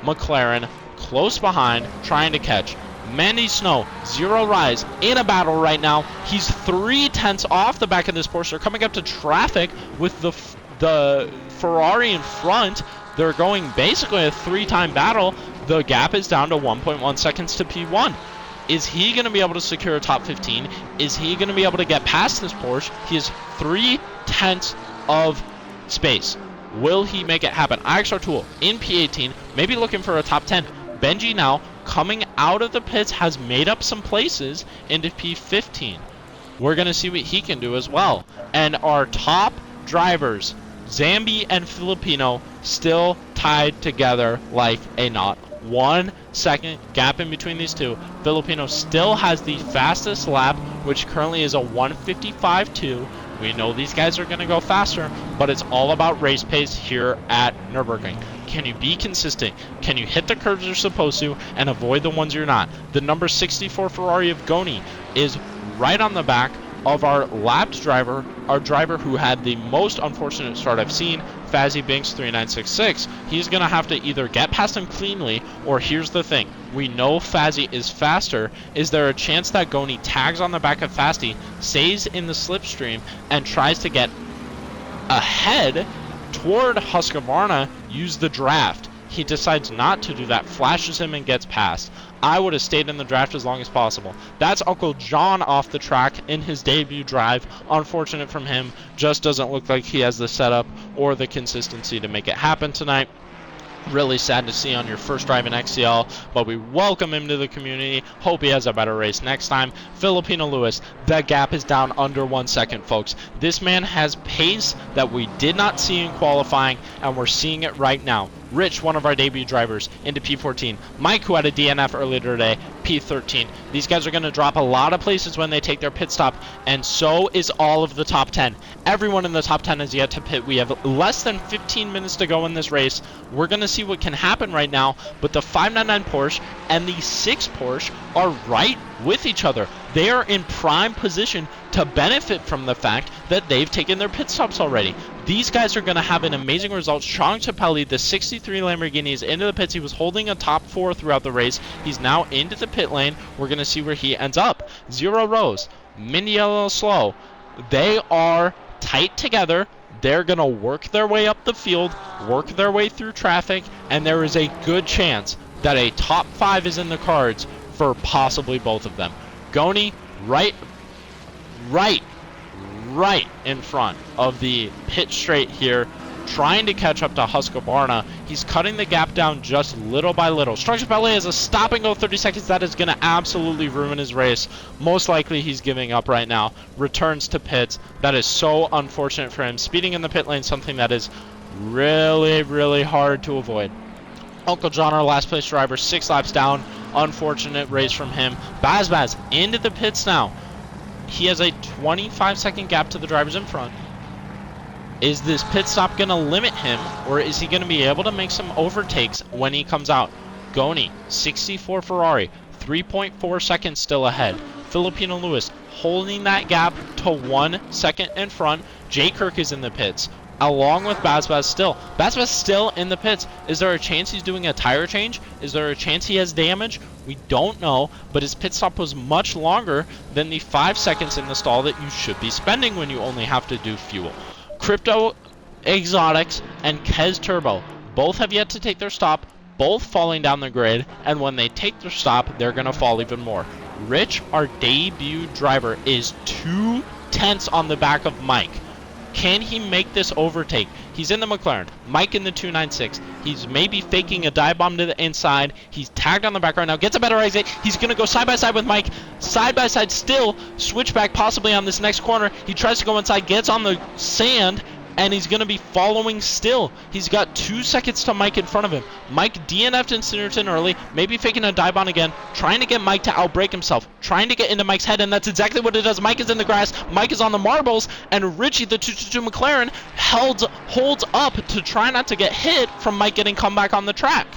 McLaren close behind, trying to catch. Mandy Snow, zero rise, in a battle right now. He's 3/10 off the back of this Porsche. They're coming up to traffic with the Ferrari in front. They're going basically a 3-time battle. The gap is down to 1.1 seconds to P1. Is he going to be able to secure a top 15? Is he going to be able to get past this Porsche? He has 3/10 of space. Will he make it happen? IXR Tool in P18, maybe looking for a top 10. Benji now coming out of the pits has made up some places into P15. We're going to see what he can do as well. And our top drivers, Zambi and Filipino, still tied together like a knot. 1 second gap in between these two. Filipino still has the fastest lap, which currently is a 1:55.2. We know these guys are going to go faster, but it's all about race pace here at Nurburgring. Can you be consistent? Can you hit the curves you're supposed to and avoid the ones you're not? The number 64 Ferrari of Goni is right on the back of our lapped driver, our driver who had the most unfortunate start I've seen, Fazzy Binks 3966. He's going to have to either get past him cleanly, or here's the thing. We know Fazzy is faster. Is there a chance that Goni tags on the back of Fasty, stays in the slipstream, and tries to get ahead toward Husqvarna, use the draft? He decides not to do that, flashes him and gets past. I would have stayed in the draft as long as possible. That's Uncle John off the track in his debut drive. Unfortunate from him. Just doesn't look like he has the setup or the consistency to make it happen tonight. Really sad to see on your first drive in XCL, but we welcome him to the community. Hope he has a better race next time. Filipino Lewis, the gap is down under 1 second, folks. This man has pace that we did not see in qualifying, and we're seeing it right now. Rich, one of our debut drivers, into P14. Mike, who had a DNF earlier today, P13. These guys are going to drop a lot of places when they take their pit stop, and so is all of the top 10. Everyone in the top 10 has yet to pit. We have less than 15 minutes to go in this race. We're going to see what can happen right now, but the 599 Porsche and the 6 Porsche are right with each other. They are in prime position to benefit from the fact that they've taken their pit stops already. These guys are going to have an amazing result. Sean Chappelli, the 63 Lamborghini, is into the pits. He was holding a top 4 throughout the race. He's now into the pit lane. We're going to see where he ends up. Zero Rose, Mindy a little slow. They are tight together. They're going to work their way up the field, work their way through traffic, and there is a good chance that a top 5 is in the cards for possibly both of them. Goni, right in front of the pit straight here, trying to catch up to Husqvarna. He's cutting the gap down just little by little. Strong Chappelle has a stop and go 30 seconds. That is going to absolutely ruin his race. Most likely he's giving up right now. Returns to pits. That is so unfortunate for him. Speeding in the pit lane, something that is really, really hard to avoid. Uncle John, our last place driver, 6 laps down. Unfortunate race from him. Baz into the pits now. He has a 25-second gap to the drivers in front. Is this pit stop going to limit him, or is he going to be able to make some overtakes when he comes out? Goni, 64 Ferrari, 3.4 seconds still ahead. Filipino Lewis holding that gap to 1 second in front. Jay Kirk is in the pits, along with Baz still. Baz still in the pits. Is there a chance he's doing a tire change? Is there a chance he has damage? We don't know, but his pit stop was much longer than the 5 seconds in the stall that you should be spending when you only have to do fuel. Crypto Exotics and Kez Turbo both have yet to take their stop, both falling down the grid, and when they take their stop, they're going to fall even more. Rich, our debut driver, is 2/10 on the back of Mike. Can he make this overtake? He's in the McLaren. Mike in the 296. He's maybe faking a dive bomb to the inside. He's tagged on the back right now. Gets a better exit. He's going to go side by side with Mike. Side by side still. Switchback possibly on this next corner. He tries to go inside. Gets on the sand. And he's going to be following still. He's got 2 seconds to Mike in front of him. Mike DNF'd in Sinnerton early, maybe faking a dive bomb again, trying to get Mike to outbrake himself, trying to get into Mike's head, and that's exactly what it does. Mike is in the grass, Mike is on the marbles, and Richie, the 222 McLaren, holds up to try not to get hit from Mike getting come back on the track.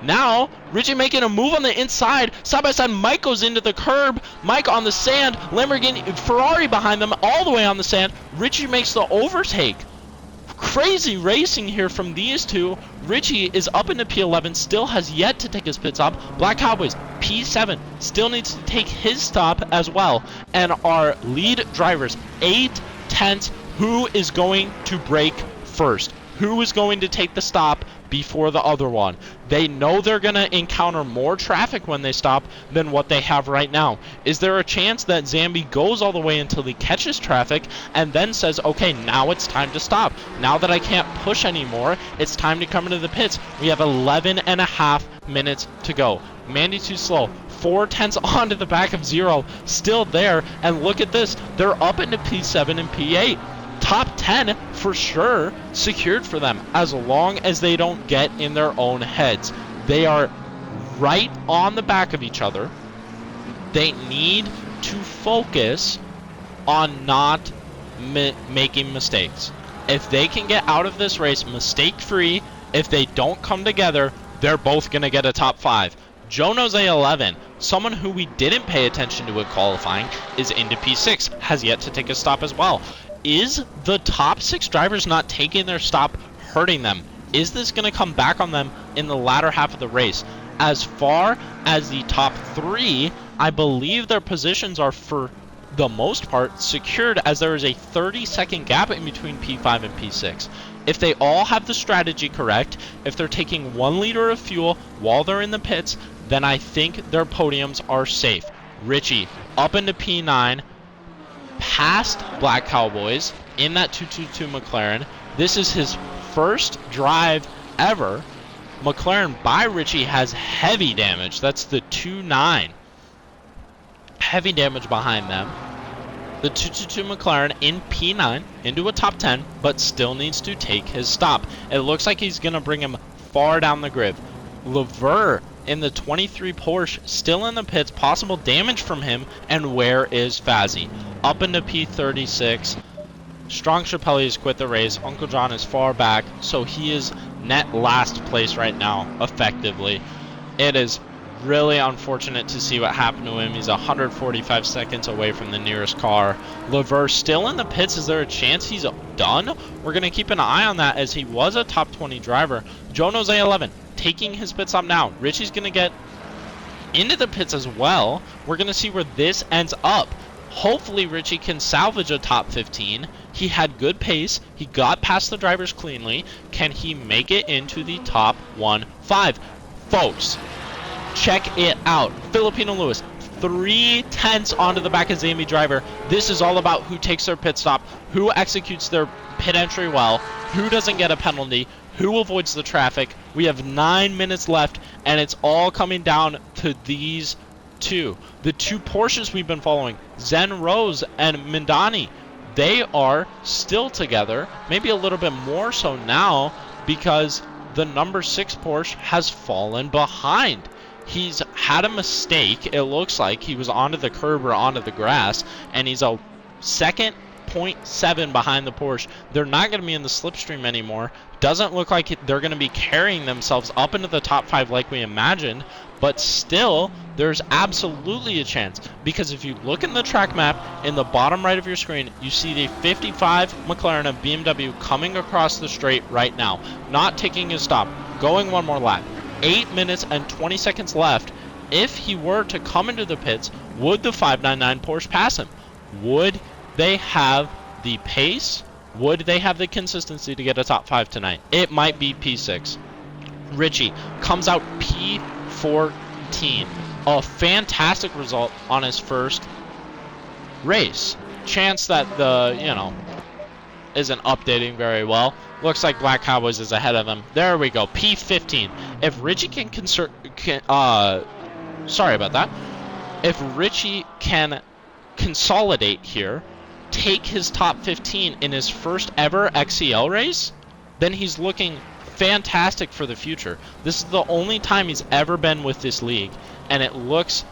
Now, Richie making a move on the inside. Side by side, Mike goes into the curb. Mike on the sand. Lamborghini, Ferrari behind them all the way on the sand. Richie makes the overtake. Crazy racing here from these two. Richie is up into P11, still has yet to take his pit stop. Black Cowboys, P7, still needs to take his stop as well. And our lead drivers, 8/10, who is going to brake first? Who is going to take the stop before the other one? They know they're going to encounter more traffic when they stop than what they have right now. Is there a chance that Zambi goes all the way until he catches traffic and then says, okay, now it's time to stop. Now that I can't push anymore, it's time to come into the pits. We have 11.5 minutes to go. Mandy too slow. 4/10 onto the back of 0. Still there. And look at this. They're up into P7 and P8. Top 10 for sure secured for them as long as they don't get in their own heads. They are right on the back of each other. They need to focus on not making mistakes. If they can get out of this race mistake-free, if they don't come together, they're both going to get a top 5. Joe Jose 11, someone who we didn't pay attention to at qualifying, is into P6, has yet to take a stop as well. Is the top 6 drivers not taking their stop hurting them? Is this going to come back on them in the latter half of the race? As far as the top 3, I believe their positions are for the most part secured, as there is a 30-second gap in between P5 and P6. If they all have the strategy correct, if they're taking 1 liter of fuel while they're in the pits, then I think their podiums are safe. Richie up into P9, past Black Cowboys in that 222 McLaren. This is his first drive ever. McLaren by Richie has heavy damage. That's the 2.9. Heavy damage behind them. The 222 McLaren in P9 into a top 10, but still needs to take his stop. It looks like he's going to bring him far down the grid. Lever in the 23 Porsche, still in the pits, possible damage from him, and where is Fazzy? Up into P36. Strong Chappelle has quit the race. Uncle John is far back, so he is net last place right now, effectively. It is really unfortunate to see what happened to him. He's 145 seconds away from the nearest car. Lever still in the pits. Is there a chance he's done? We're going to keep an eye on that, as he was a top 20 driver. Joe Jose 11 taking his pit stop now. Richie's going to get into the pits as well. We're going to see where this ends up. Hopefully Richie can salvage a top 15. He had good pace. He got past the drivers cleanly. Can he make it into the top 1-5? Folks, check it out. Filipino Lewis, 3/10 onto the back of Zambi driver. This is all about who takes their pit stop, who executes their pit entry well, who doesn't get a penalty, who avoids the traffic. We have 9 minutes left, and it's all coming down to these two. The 2 Porsches we've been following, Zen Rose and Mindani, they are still together, maybe a little bit more so now, because the number 6 Porsche has fallen behind. He's had a mistake. It looks like he was onto the curb or onto the grass, and he's a second 0.7 behind the Porsche. They're not going to be in the slipstream anymore. Doesn't look like they're going to be carrying themselves up into the top 5 like we imagined, but still, there's absolutely a chance, because if you look in the track map in the bottom right of your screen, you see the 55 McLaren of BMW coming across the straight right now, not taking his stop, going one more lap. 8 minutes and 20 seconds left. If he were to come into the pits, would the 599 Porsche pass him? Would they have the pace? Would they have the consistency to get a top 5 tonight? It might be P6. Richie comes out P14. A fantastic result on his first race. Chance that isn't updating very well. Looks like Black Cowboys is ahead of him. There we go. P15. If Richie If Richie can consolidate here, take his top 15 in his first ever XCL race, then he's looking fantastic for the future. This is the only time he's ever been with this league, and it looks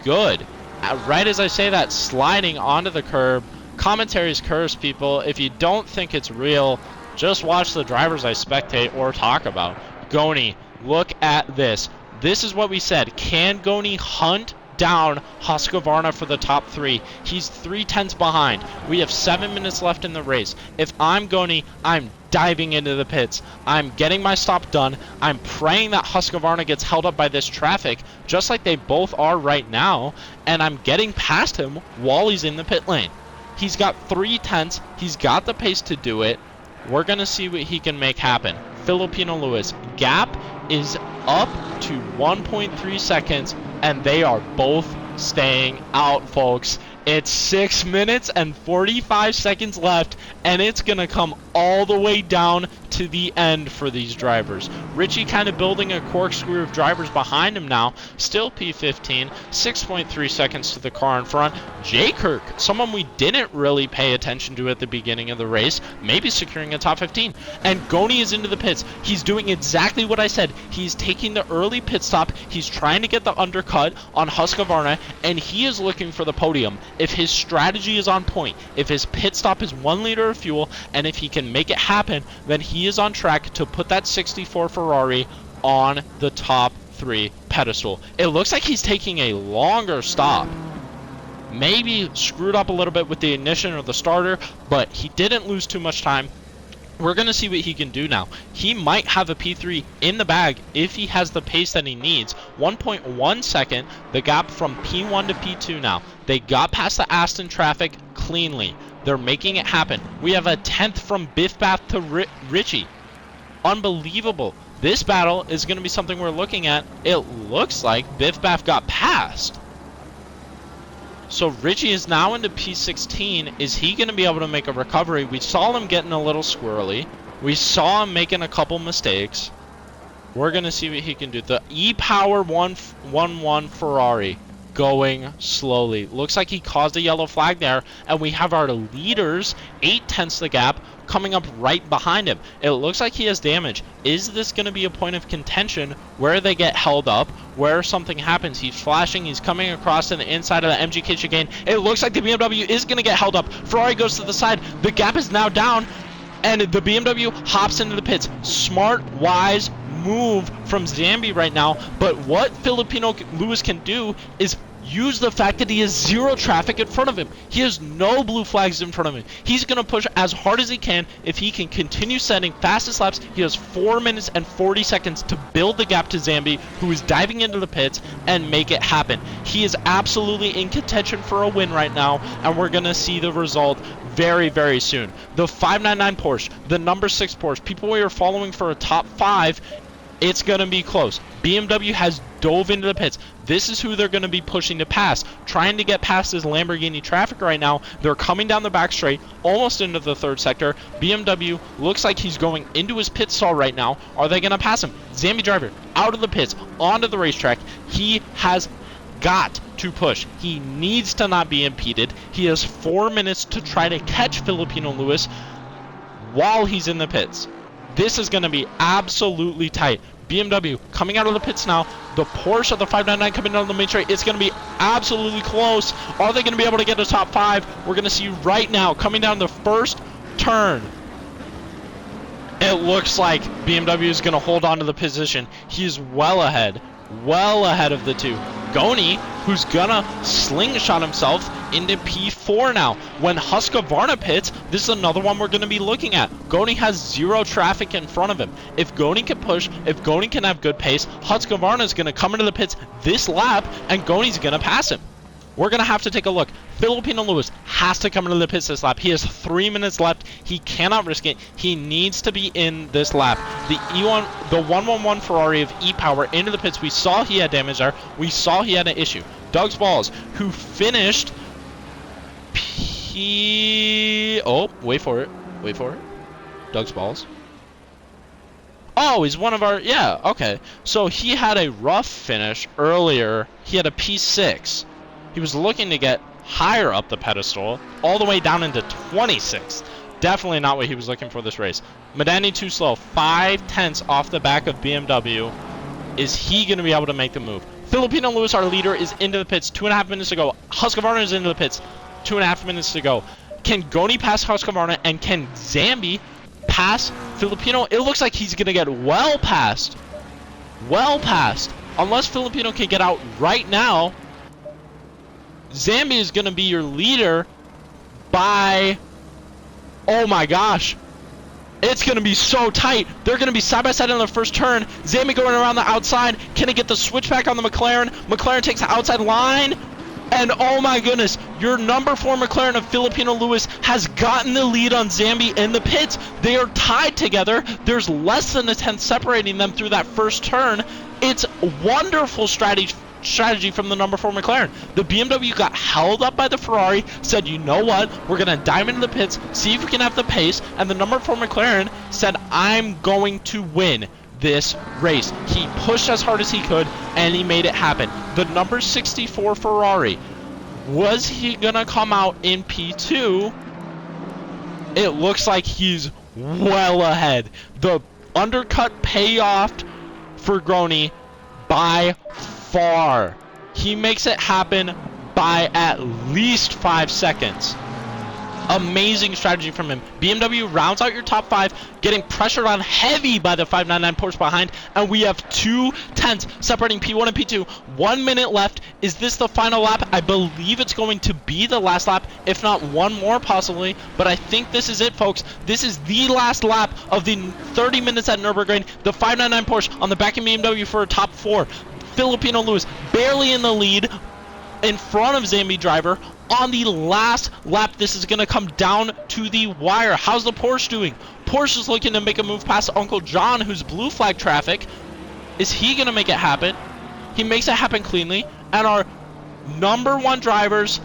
good. Right as I say that, sliding onto the curb. Commentaries curse, people. If you don't think it's real, just watch the drivers I spectate or talk about. Goni Look at this. This is what we said. Can Goni hunt down Husqvarna for the top 3? He's 3/10 behind. We have 7 minutes left in the race. If I'm Goni, I'm diving into the pits. I'm getting my stop done. I'm praying that Husqvarna gets held up by this traffic, just like they both are right now, and I'm getting past him while he's in the pit lane. He's got 3/10. He's got the pace to do it. We're going to see what he can make happen. Filipino Lewis, gap is up to 1.3 seconds, and they are both staying out, folks. It's 6 minutes and 45 seconds left, and it's going to come all the way down to the end for these drivers. Richie kind of building a corkscrew of drivers behind him now. Still P15, 6.3 seconds to the car in front. J. Kirk, someone we didn't really pay attention to at the beginning of the race, maybe securing a top 15. And Goni is into the pits. He's doing exactly what I said. He's taking the early pit stop. He's trying to get the undercut on Husqvarna, and he is looking for the podium. If his strategy is on point, if his pit stop is 1 liter of fuel, and if he can make it happen, then he is on track to put that 64 Ferrari on the top 3 pedestal. It looks like he's taking a longer stop. Maybe screwed up a little bit with the ignition or the starter, but he didn't lose too much time. We're going to see what he can do now. He might have a P3 in the bag if he has the pace that he needs. 1.1 second, the gap from P1 to P2 now. They got past the Aston traffic cleanly. They're making it happen. We have a 10th from Biff Bath to Richie. Unbelievable. This battle is going to be something we're looking at. It looks like Biff Bath got passed. So Richie is now into P16. Is he going to be able to make a recovery? We saw him getting a little squirrely. We saw him making a couple mistakes. We're going to see what he can do. The E-Power 111 Ferrari going slowly. Looks like he caused a yellow flag there. And we have our leaders, 8/10 the gap, coming up right behind him. It looks like he has damage. Is this going to be a point of contention where they get held up, where something happens? He's flashing, he's coming across to the inside of the MGK chicane. It looks like the BMW is going to get held up. Ferrari goes to the side. The gap is now down, and the BMW hops into the pits. Smart, wise move from Zambi right now, but what Filipino Lewis can do is use the fact that he has 0 traffic in front of him. He has no blue flags in front of him. He's going to push as hard as he can. If he can continue setting fastest laps, he has 4 minutes and 40 seconds to build the gap to Zambi, who is diving into the pits, and make it happen. He is absolutely in contention for a win right now, and we're going to see the result very, very soon. The 599 Porsche, the number 6 Porsche, people we are following for a top 5, it's going to be close. BMW has dove into the pits. This is who they're going to be pushing to pass. Trying to get past this Lamborghini traffic right now. They're coming down the back straight, almost into the 3rd sector. BMW looks like he's going into his pit stall right now. Are they going to pass him? Zambi driver out of the pits, onto the racetrack. He has got to push. He needs to not be impeded. He has 4 minutes to try to catch Filipino Lewis while he's in the pits. This is going to be absolutely tight. BMW coming out of the pits now. The Porsche of the 599 coming down the main straight. It's going to be absolutely close. Are they going to be able to get to top 5? We're going to see right now coming down the first turn. It looks like BMW is going to hold on to the position. He is well ahead of the two. Goni, who's gonna slingshot himself into P4 now. When Husqvarna pits, this is another one we're gonna be looking at. Goni has 0 traffic in front of him. If Goni can push, if Goni can have good pace, Husqvarna is gonna come into the pits this lap, and Goni's gonna pass him. We're going to have to take a look. Filipino Lewis has to come into the pits this lap. He has 3 minutes left. He cannot risk it. He needs to be in this lap. The 111 Ferrari of E-Power into the pits. We saw he had damage there. We saw he had an issue. Doug's Balls, who finished Oh, wait for it. Wait for it. Doug's Balls. Oh, he's one of our... Yeah, okay. So he had a rough finish earlier. He had a P6. He was looking to get higher up the pedestal, all the way down into 26th. Definitely not what he was looking for this race. Madani too slow, 5/10 off the back of BMW. Is he going to be able to make the move? Filipino Lewis, our leader, is into the pits 2.5 minutes to go. Husqvarna is into the pits 2.5 minutes to go. Can Goni pass Husqvarna, and can Zambi pass Filipino? It looks like he's going to get well past well past. Unless Filipino can get out right now, Zambi is going to be your leader by, oh my gosh, it's going to be so tight. They're going to be side by side in the first turn. Zambi going around the outside. Can he get the switchback on the McLaren? McLaren takes the outside line. And oh my goodness, your number 4 McLaren of Filipino Lewis has gotten the lead on Zambi in the pits. They are tied together. There's less than a tenth separating them through that first turn. It's wonderful strategy from the number 4 McLaren. The BMW got held up by the Ferrari, said, you know what, we're going to dive into the pits, see if we can have the pace, and the number 4 McLaren said, I'm going to win this race. He pushed as hard as he could, and he made it happen. The number 64 Ferrari, was he gonna come out in P2? It looks like he's well ahead. The undercut payoff for Grony by far. He makes it happen by at least 5 seconds. Amazing strategy from him. BMW rounds out your top 5, getting pressured on heavy by the 599 Porsche behind, and we have 2 tenths separating P1 and P2. 1 minute left. Is this the final lap? I believe it's going to be the last lap, if not one more possibly, but I think this is it, folks. This is the last lap of the 30 minutes at Nurburgring. The 599 Porsche on the back of BMW for a top 4. Filipino Lewis barely in the lead, in front of Zambi driver. On the last lap, this is going to come down to the wire. How's the Porsche doing? Porsche is looking to make a move past Uncle John, who's blue flag traffic. Is he going to make it happen? He makes it happen cleanly. And our number 1 drivers,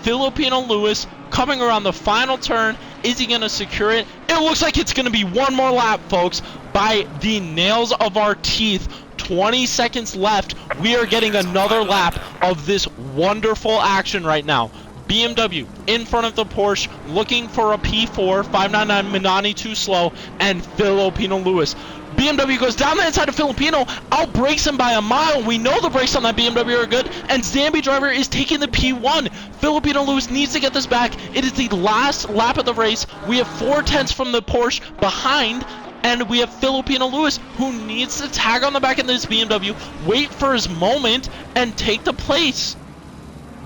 Filipino Lewis, coming around the final turn. Is he going to secure it? It looks like it's going to be one more lap, folks. By the nails of our teeth, 20 seconds left. We are getting another lap of this wonderful action right now. BMW in front of the Porsche, looking for a P4, 599 Minani too slow, and Filipino Lewis. BMW goes down the inside of Filipino, outbrakes him by a mile. We know the brakes on that BMW are good, and Zambi driver is taking the P1. Filipino Lewis needs to get this back. It is the last lap of the race. We have 4 tenths from the Porsche behind, and we have Filipino Lewis, who needs to tag on the back of this BMW, wait for his moment, and take the place.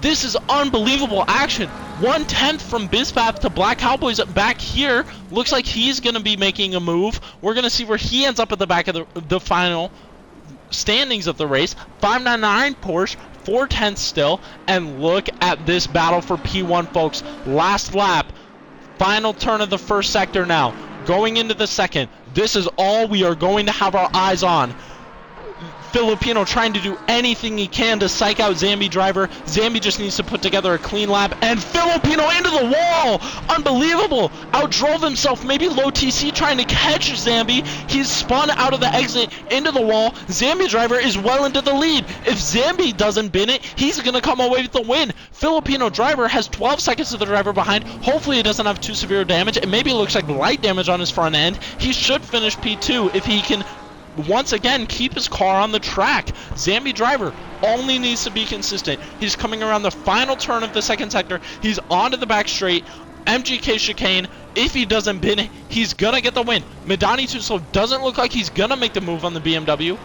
This is unbelievable action. 1/10 from Bizpath to Black Cowboys back here. Looks like he's going to be making a move. We're going to see where he ends up at the back of the final standings of the race. 599 Porsche, 4/10 still. And look at this battle for P1, folks. Last lap. Final turn of the first sector now. Going into the second. This is all we are going to have our eyes on. Filipino trying to do anything he can to psych out Zambi driver. Zambi just needs to put together a clean lap, and Filipino into the wall. Unbelievable. Outdrove himself, maybe low TC trying to catch Zambi. He's spun out of the exit into the wall. Zambi driver is well into the lead. If Zambi doesn't bin it, he's going to come away with the win. Filipino driver has 12 seconds to the driver behind. Hopefully it doesn't have too severe damage. It maybe looks like light damage on his front end. He should finish P2 if he can once again keep his car on the track. Zambi driver only needs to be consistent. He's coming around the final turn of the second sector. He's onto the back straight. MGK chicane. If he doesn't bin it, he's gonna get the win. Madani too slow doesn't look like he's gonna make the move on the BMW,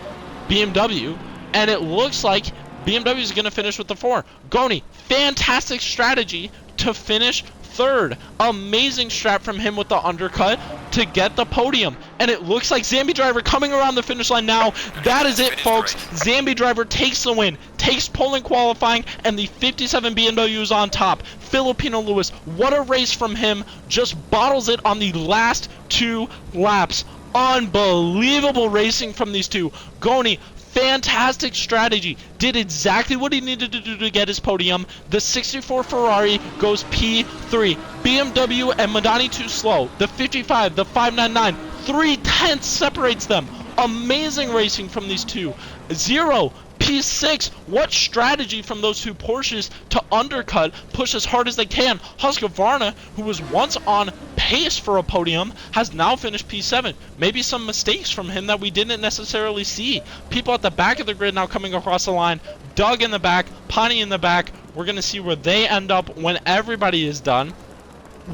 and it looks like BMW is gonna finish with the 4. Goni, fantastic strategy to finish third. Amazing strat from him with the undercut to get the podium. And it looks like Zambi driver coming around the finish line now. That is it, folks. Zambi driver takes the win, takes pole in qualifying, and the 57 BMW is on top. Filipino Lewis, what a race from him. Just bottles it on the last 2 laps. Unbelievable racing from these two. Goni, fantastic strategy. Did exactly what he needed to do to get his podium. The 64 Ferrari goes P3. BMW and Madani too slow. The 55, the 599, 3/10 separates them. Amazing racing from these two. 0. P6, what strategy from those two Porsches to undercut, push as hard as they can. Husqvarna, who was once on pace for a podium, has now finished P7. Maybe some mistakes from him that we didn't necessarily see. People at the back of the grid now coming across the line. Doug in the back, Pani in the back. We're going to see where they end up when everybody is done.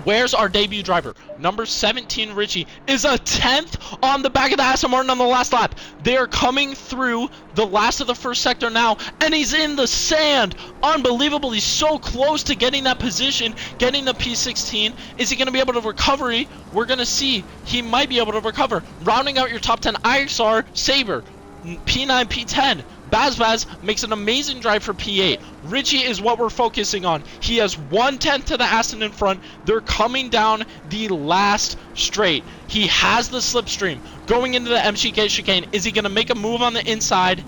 Where's our debut driver? Number 17, Richie, is a 10th on the back of the Aston Martin on the last lap. They're coming through the last of the first sector now, and he's in the sand. Unbelievable. He's so close to getting that position, getting the P16. Is he going to be able to recover? We're going to see. He might be able to recover. Rounding out your top 10, IXR, Sabre, P9, P10. Baz makes an amazing drive for P8. Richie is what we're focusing on. He has 1/10 to the Aston in front. They're coming down the last straight. He has the slipstream. Going into the MCK chicane, is he going to make a move on the inside?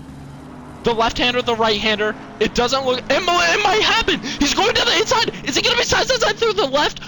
The left-hander, the right-hander. It doesn't look... It might happen. He's going to the inside. Is he going to be side-to-side through the left?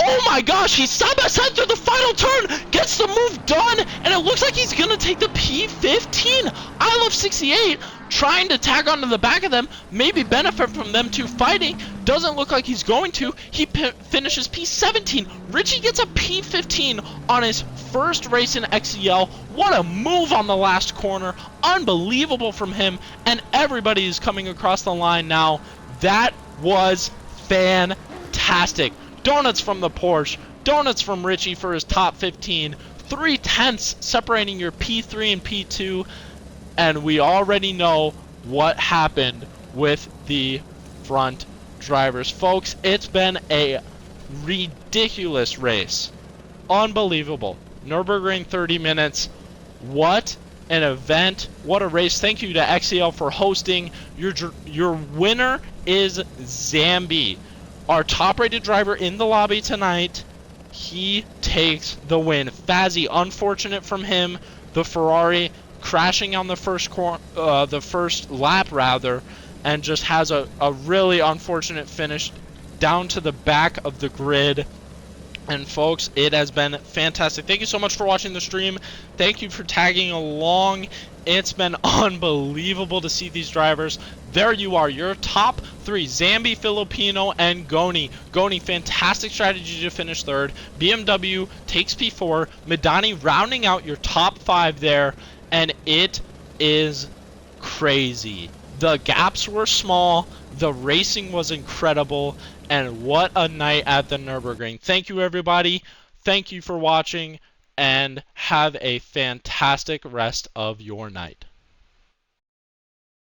Oh my gosh, he's side-by-side through the final turn, gets the move done, and it looks like he's going to take the P15. I love 68, trying to tag onto the back of them, maybe benefit from them two fighting. Doesn't look like he's going to. He finishes P17. Richie gets a P15 on his first race in XCL. What a move on the last corner. Unbelievable from him, and everybody is coming across the line now. That was fantastic. Donuts from the Porsche, donuts from Richie for his top 15, 3/10 separating your P3 and P2, and we already know what happened with the front drivers. Folks, it's been a ridiculous race. Unbelievable. Nurburgring 30 minutes. What an event. What a race. Thank you to XCL for hosting. Your winner is Zambi. Our top-rated driver in the lobby tonight, he takes the win. Fazzy, unfortunate from him. The Ferrari crashing on the first lap rather, and just has a really unfortunate finish down to the back of the grid. And folks, it has been fantastic. Thank you so much for watching the stream. Thank you for tagging along. It's been unbelievable to see these drivers. There you are, your top 3, Zambi, Filipino, and Goni. Goni, fantastic strategy to finish third. BMW takes P4. Midani rounding out your top 5 there, and it is crazy. The gaps were small, the racing was incredible, and what a night at the Nurburgring. Thank you, everybody. Thank you for watching, and have a fantastic rest of your night.